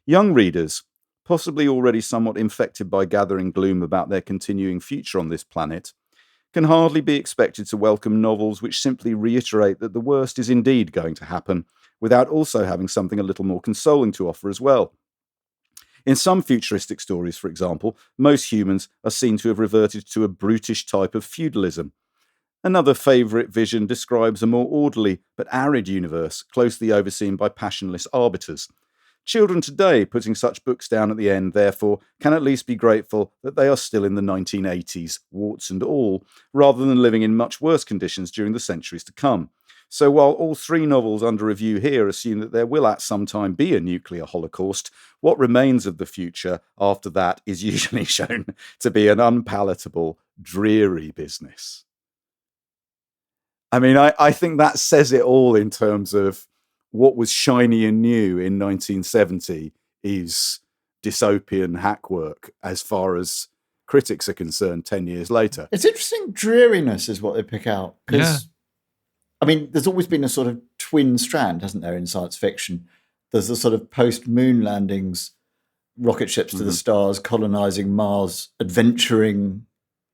Young readers, possibly already somewhat infected by gathering gloom about their continuing future on this planet, can hardly be expected to welcome novels which simply reiterate that the worst is indeed going to happen, without also having something a little more consoling to offer as well. In some futuristic stories, for example, most humans are seen to have reverted to a brutish type of feudalism. Another favourite vision describes a more orderly but arid universe, closely overseen by passionless arbiters. Children today, putting such books down at the end, therefore, can at least be grateful that they are still in the 1980s, warts and all, rather than living in much worse conditions during the centuries to come. So while all three novels under review here assume that there will at some time be a nuclear holocaust, what remains of the future after that is usually shown to be an unpalatable, dreary business. I mean, I think that says it all in terms of what was shiny and new in 1970 is dystopian hackwork as far as critics are concerned 10 years later. It's interesting. Dreariness is what they pick out. Because, I mean, there's always been a sort of twin strand, hasn't there, in science fiction? There's the sort of post-moon landings, rocket ships to the stars, colonizing Mars, adventuring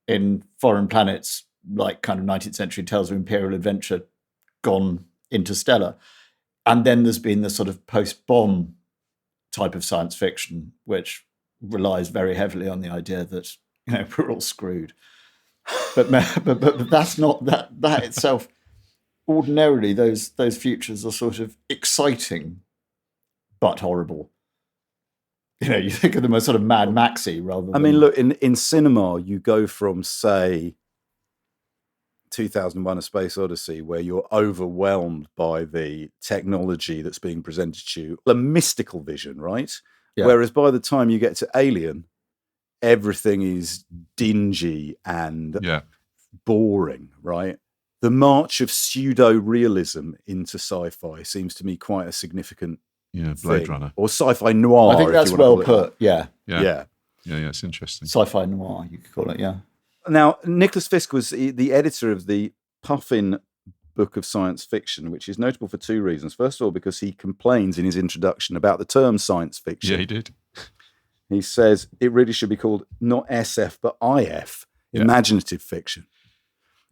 in foreign planets, like kind of 19th century tales of imperial adventure gone interstellar. And then there's been the sort of post-bomb type of science fiction, which relies very heavily on the idea that, we're all screwed. But that's not that itself. Ordinarily, those futures are sort of exciting, but horrible. You think of them as sort of Mad Maxy rather than... I mean, look, in cinema, you go from, say, 2001 A Space Odyssey, where you're overwhelmed by the technology that's being presented to you, a mystical vision, right? Yeah. Whereas by the time you get to Alien, everything is dingy and boring, right? The march of pseudo-realism into sci-fi seems to me quite a significant Blade Runner. Or sci-fi noir. I think that's well put, yeah. Yeah, it's interesting. Sci-fi noir, you could call it, yeah. Now, Nicholas Fisk was the editor of the Puffin Book of Science Fiction, which is notable for two reasons. First of all, because he complains in his introduction about the term science fiction. Yeah, he did. He says it really should be called not SF, but IF, imaginative fiction.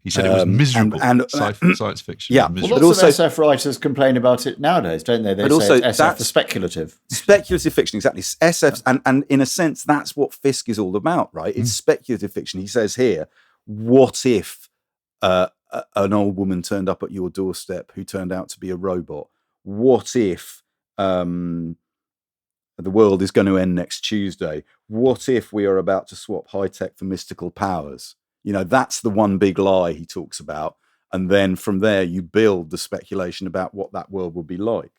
He said it was miserable, and science fiction. Yeah, well, lots of SF writers complain about it nowadays, don't they? They say it's SF for speculative. Speculative fiction, exactly. SF, and in a sense, that's what Fisk is all about, right? It's speculative fiction. He says here, what if an old woman turned up at your doorstep who turned out to be a robot? What if the world is going to end next Tuesday. What if we are about to swap high tech for mystical powers? That's the one big lie he talks about. And then from there, you build the speculation about what that world will be like.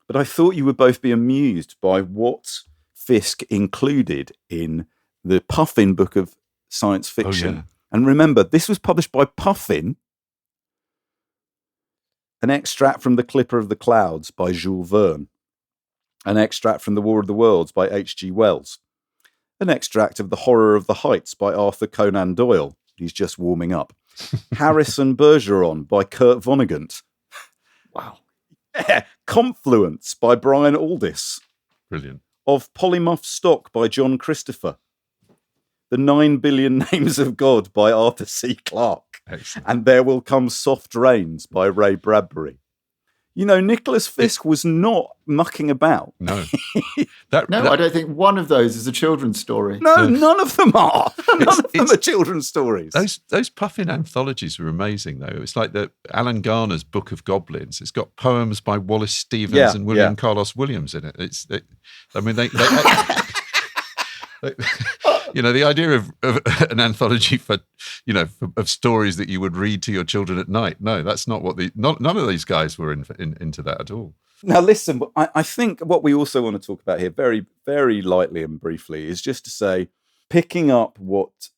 But I thought you would both be amused by what Fisk included in the Puffin book of science fiction. Oh, yeah. And remember, this was published by Puffin. An extract from The Clipper of the Clouds by Jules Verne. An extract from The War of the Worlds by H.G. Wells. An extract of The Horror of the Heights by Arthur Conan Doyle. He's just warming up. Harrison Bergeron by Kurt Vonnegut. Wow. Yeah. Confluence by Brian Aldiss. Brilliant. Of Polymoth Stock by John Christopher. The 9 Billion Names of God by Arthur C. Clarke. Excellent. And There Will Come Soft Rains by Ray Bradbury. Nicholas Fisk was not mucking about. No. I don't think one of those is a children's story. No, none of them are. None of them are children's stories. Those Puffin anthologies were amazing, though. It's like the Alan Garner's Book of Goblins. It's got poems by Wallace Stevens and William Carlos Williams in it. The idea of an anthology for stories that you would read to your children at night. No, that's not what none of these guys were into that at all. Now, listen, I think what we also want to talk about here very, very lightly and briefly is just to say, picking up what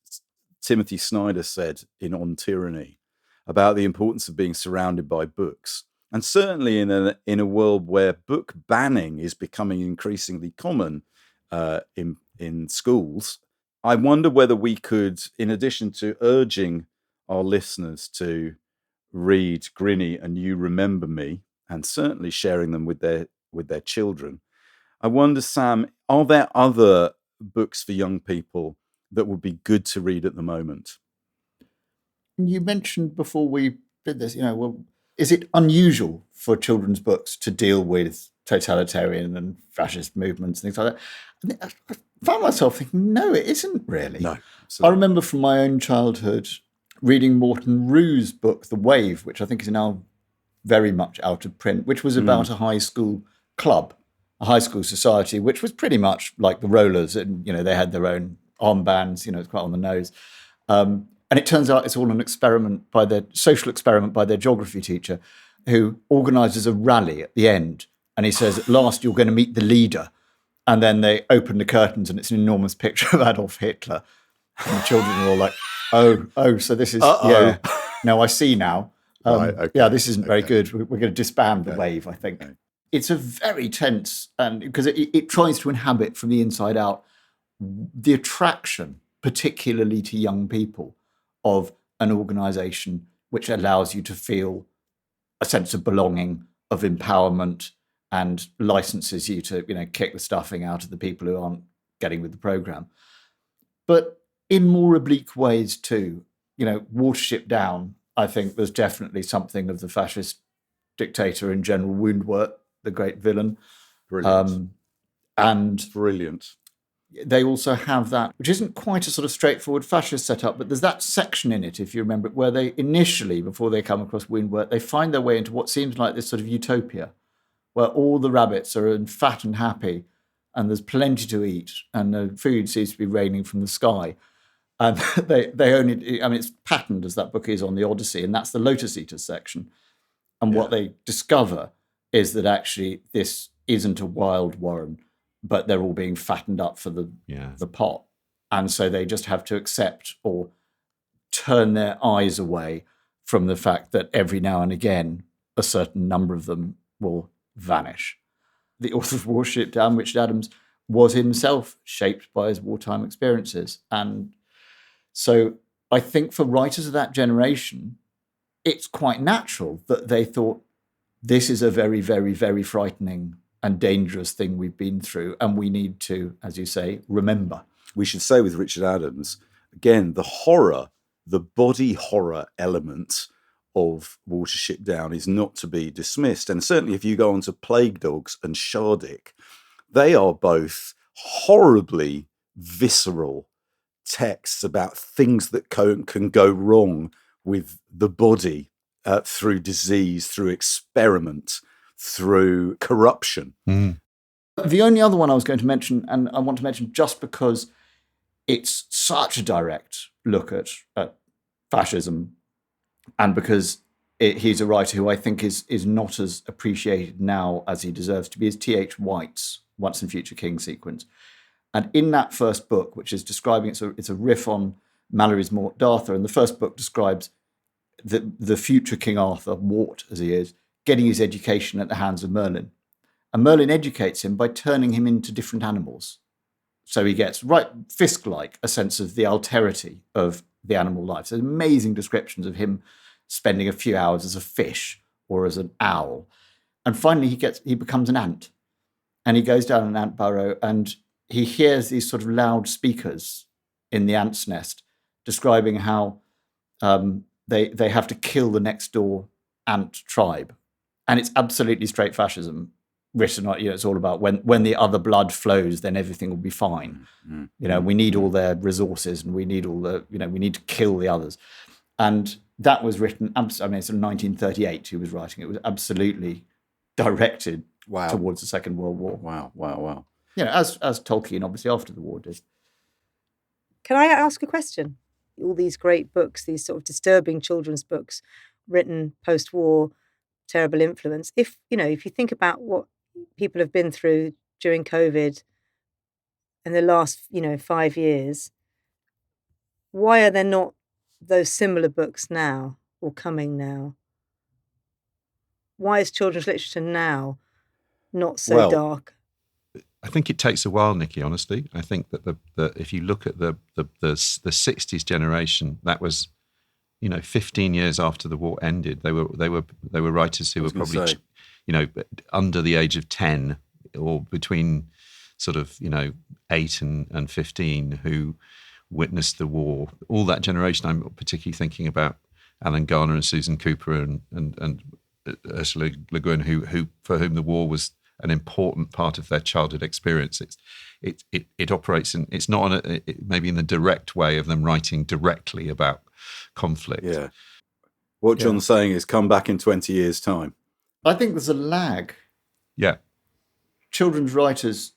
Timothy Snyder said in On Tyranny about the importance of being surrounded by books. And certainly in a world where book banning is becoming increasingly common in schools, I wonder whether we could, in addition to urging our listeners to read Grinny and You Remember Me, and certainly sharing them with their children, I wonder, Sam, are there other books for young people that would be good to read at the moment? You mentioned before we did this, is it unusual for children's books to deal with totalitarian and fascist movements and things like that? I found myself thinking, no, it isn't really. No, I remember from my own childhood reading Morton Rue's book, The Wave, which I think is now very much out of print, which was about a high school club, a high school society, which was pretty much like the Rollers. And, they had their own armbands, it's quite on the nose. And it turns out it's all an social experiment by their geography teacher, who organises a rally at the end. And he says, at last, you're going to meet the leader. And then they open the curtains and it's an enormous picture of Adolf Hitler. And the children are all like, oh, so this is, no, I see now. Right, okay, yeah, this isn't very good. We're going to disband the Wave, I think. Okay. It's a very tense, and because it tries to inhabit from the inside out the attraction, particularly to young people, of an organisation which allows you to feel a sense of belonging, of empowerment, and licenses you to, kick the stuffing out of the people who aren't getting with the programme. But in more oblique ways too, Watership Down, I think there's definitely something of the fascist dictator in General Woundwort, the great villain. Brilliant. And brilliant. They also have that, which isn't quite a sort of straightforward fascist setup, but there's that section in it, if you remember, where they initially, before they come across Woundwort, they find their way into what seems like this sort of utopia, where all the rabbits are fat and happy, and there's plenty to eat, and the food seems to be raining from the sky. And they only, it's patterned as that book is on the Odyssey, and that's the Lotus Eaters section. And what they discover is that actually this isn't a wild warren, but they're all being fattened up for the pot. And so they just have to accept or turn their eyes away from the fact that every now and again, a certain number of them will vanish. The author of Watership Down, Richard Adams, was himself shaped by his wartime experiences. And so I think for writers of that generation, it's quite natural that they thought, this is a very, very, very frightening and dangerous thing we've been through, and we need to, as you say, remember. We should say with Richard Adams, again, the horror, the body horror element of Watership Down is not to be dismissed. And certainly if you go on to Plague Dogs and Shardik, they are both horribly visceral texts about things that can go wrong with the body through disease, through experiment, through corruption. The only other one I was going to mention, and I want to mention just because it's such a direct look at fascism, and because he's a writer who I think is not as appreciated now as he deserves to be, is T.H. White's Once and Future King sequence. And in that first book, which is describing, it's a riff on Malory's Morte d'Arthur, and the first book describes the future King Arthur, Mort as he is, getting his education at the hands of Merlin. And Merlin educates him by turning him into different animals. So he gets, right, Fisk-like, a sense of the alterity of the animal life. So amazing descriptions of him spending a few hours as a fish or as an owl. And finally he becomes an ant. And he goes down an ant burrow and he hears these sort of loudspeakers in the ant's nest describing how they have to kill the next door ant tribe. And it's absolutely straight fascism written, it's all about when the other blood flows, then everything will be fine. We need all their resources and we need we need to kill the others. And that was written, it's in 1938 he was writing. It was absolutely directed towards the Second World War. Wow. As Tolkien obviously after the war did. Can I ask a question? All these great books, these sort of disturbing children's books written post-war, terrible influence. If you think about what people have been through during COVID in the last, 5 years, why are there not those similar books now or coming now? Why is children's literature now not so dark? I think it takes a while, Nikki, honestly. I think that the if you look at the 60s generation, that was 15 years after the war ended. They were writers who were probably under the age of 10 or between sort of 8 and 15 who witnessed the war. All that generation, I'm particularly thinking about Alan Garner and Susan Cooper and Ursula Le Guin, who for whom the war was an important part of their childhood experience. It operates in, it's not maybe in the direct way of them writing directly about conflict. Yeah. What John's saying is come back in 20 years' time. I think there's a lag. Yeah. Children's writers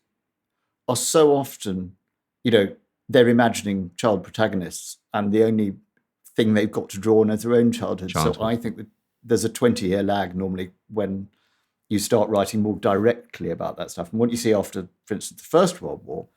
are so often, they're imagining child protagonists and the only thing they've got to draw on is their own childhood. So I think that there's a 20-year lag normally when you start writing more directly about that stuff. And what you see after, for instance, the First World War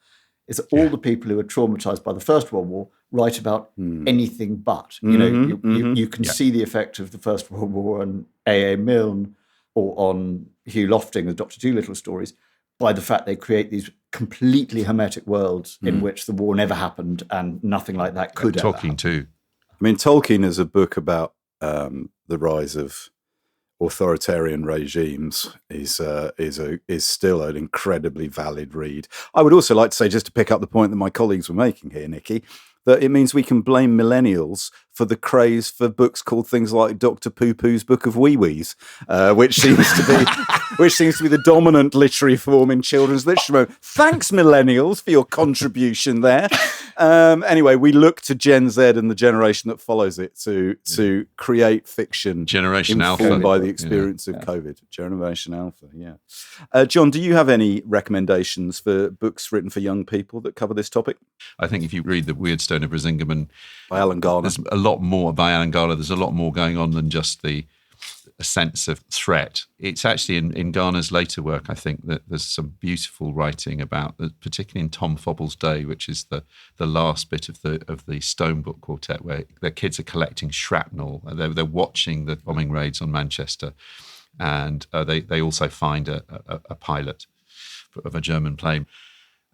is that all the people who are traumatized by the First World War write about anything but. You can see the effect of the First World War on A.A. Milne or on Hugh Lofting, the Dr. Dolittle stories, by the fact they create these completely hermetic worlds in which the war never happened and nothing like that could ever happen. Tolkien too. I mean, Tolkien is a book about the rise of authoritarian regimes is still an incredibly valid read. I would also like to say, just to pick up the point that my colleagues were making here, Nikki, that it means we can blame millennials for the craze for books called things like Dr. Poo-Poo's Book of Wee-Wees, which seems to be the dominant literary form in children's literature. Thanks, millennials, for your contribution there. Anyway, we look to Gen Z and the generation that follows it to create fiction. Generation informed Alpha. by the experience of COVID. Generation Alpha, yeah. John, do you have any recommendations for books written for young people that cover this topic? I think if you read The Weird Stone of Brisingamen by Alan Garner, there's a lot more by Alan Garner. There's a lot more going on than just a sense of threat. It's actually in Garner's later work, I think, that there's some beautiful writing about, particularly in Tom Fobble's Day, which is the last bit of the Stone Book Quartet, where their kids are collecting shrapnel. They're watching the bombing raids on Manchester, and they also find a pilot of a German plane.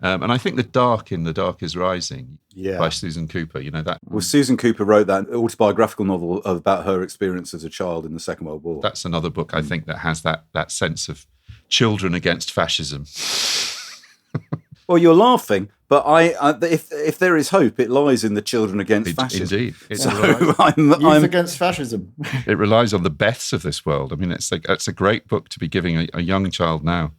And I think The Dark is Rising by Susan Cooper, that. Well, Susan Cooper wrote that autobiographical novel about her experience as a child in the Second World War. That's another book, I think, that has that sense of children against fascism. Well, you're laughing, but if there is hope, it lies in the children against fascism. Indeed. Youth against fascism. It relies on the Beths of this world. I mean, it's a great book to be giving a young child now.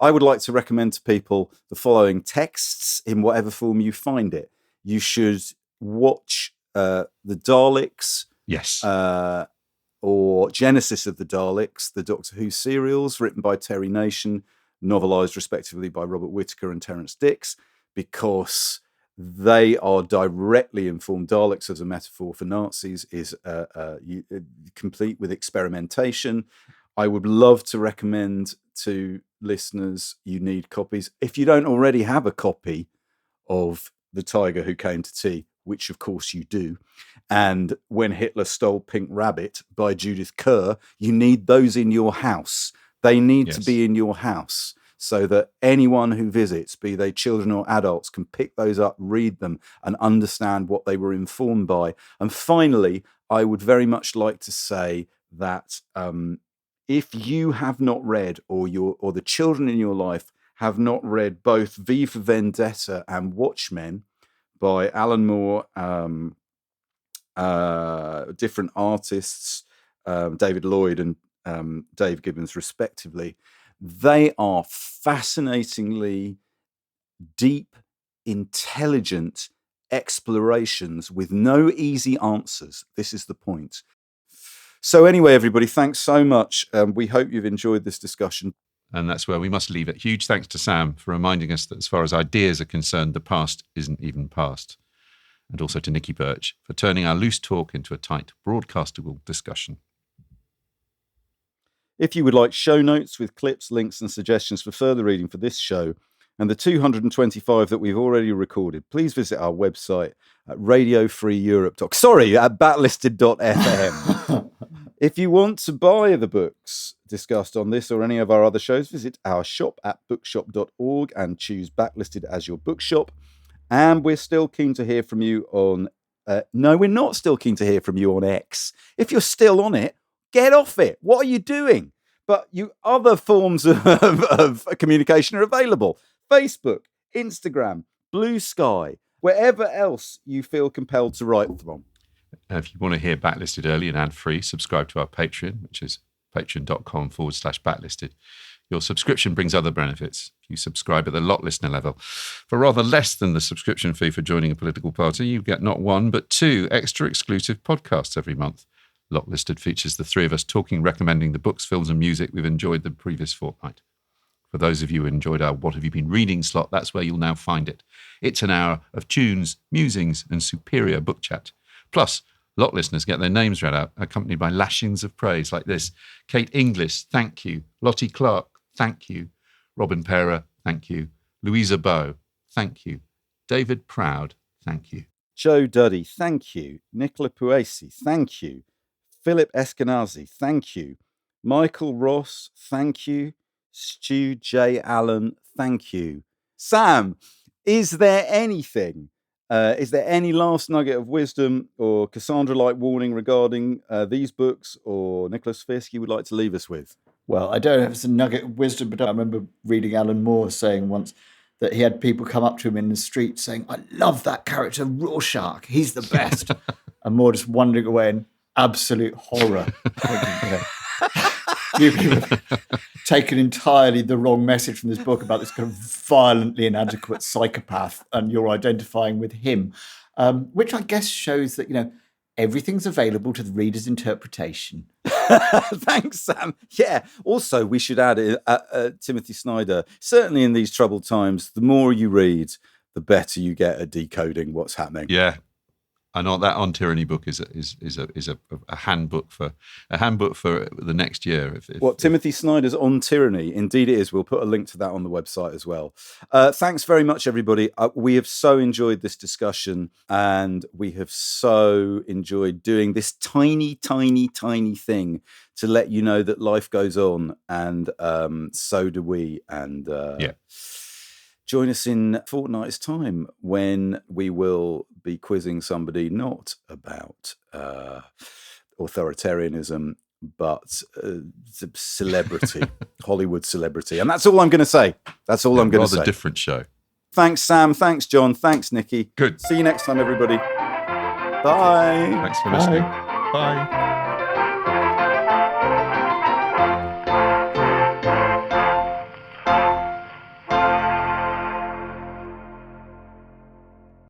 I would like to recommend to people the following texts in whatever form you find it. You should watch The Daleks. Yes. or Genesis of the Daleks, the Doctor Who serials written by Terry Nation, novelised respectively by Robert Whittaker and Terence Dix, because they are directly informed. Daleks as a metaphor for Nazis is complete with experimentation. I would love to recommend to listeners, you need copies. If you don't already have a copy of The Tiger Who Came to Tea, which of course you do, and When Hitler Stole Pink Rabbit by Judith Kerr, you need those in your house. They need to be in your house so that anyone who visits, be they children or adults, can pick those up, read them, and understand what they were informed by. And finally, I would very much like to say that if you have not read, or the children in your life have not read both V for Vendetta and Watchmen by Alan Moore, different artists, David Lloyd and Dave Gibbons respectively, they are fascinatingly deep, intelligent explorations with no easy answers. This is the point. So anyway, everybody, thanks so much. We hope you've enjoyed this discussion. And that's where we must leave it. Huge thanks to Sam for reminding us that as far as ideas are concerned, the past isn't even past. And also to Nikki Birch for turning our loose talk into a tight, broadcastable discussion. If you would like show notes with clips, links and suggestions for further reading for this show and the 225 that we've already recorded, please visit our website at backlisted.fm. If you want to buy the books discussed on this or any of our other shows, visit our shop at bookshop.org and choose Backlisted as your bookshop. And we're still keen to hear from you on... no, we're not still keen to hear from you on X. If you're still on it, get off it. What are you doing? But other forms of communication are available. Facebook, Instagram, Blue Sky, wherever else you feel compelled to write from. If you want to hear Backlisted early and ad-free, subscribe to our Patreon, which is patreon.com/backlisted. Your subscription brings other benefits. If you subscribe at the lot listener level, for rather less than the subscription fee for joining a political party, you get not one, but 2 extra exclusive podcasts every month. Lot Listed features the 3 of us talking, recommending the books, films and music we've enjoyed the previous fortnight. For those of you who enjoyed our What Have You Been Reading slot, that's where you'll now find it. It's an hour of tunes, musings and superior book chat. Plus, Lot listeners get their names read out, accompanied by lashings of praise like this. Kate Inglis, thank you. Lottie Clark, thank you. Robin Pera, thank you. Louisa Bowe, thank you. David Proud, thank you. Joe Duddy, thank you. Nicola Puesi, thank you. Philip Eskenazi, thank you. Michael Ross, thank you. Stu J. Allen, thank you. Sam, is there anything, is there any last nugget of wisdom or Cassandra-like warning regarding these books or Nicholas Fisk you would like to leave us with? Well, I don't know if it's a nugget of wisdom, but I remember reading Alan Moore saying once that he had people come up to him in the street saying, I love that character, Rorschach, he's the best. And Moore just wandering away in absolute horror. You people have taken entirely the wrong message from this book about this kind of violently inadequate psychopath, and you're identifying with him, which I guess shows that, everything's available to the reader's interpretation. Thanks, Sam. Yeah. Also, we should add Timothy Snyder. Certainly in these troubled times, the more you read, the better you get at decoding what's happening. Yeah. I know that On Tyranny book is a handbook for the next year. Timothy Snyder's On Tyranny? Indeed it is. We'll put a link to that on the website as well. Thanks very much, everybody. We have so enjoyed this discussion, and we have so enjoyed doing this tiny, tiny, tiny thing to let you know that life goes on, and so do we. And join us in a fortnight's time when we will be quizzing somebody not about authoritarianism, but celebrity, Hollywood celebrity. And that's all I'm going to say. That's all I'm going to say. Rather different show. Thanks, Sam. Thanks, John. Thanks, Nikki. Good. See you next time, everybody. Bye. Thanks for listening. Bye.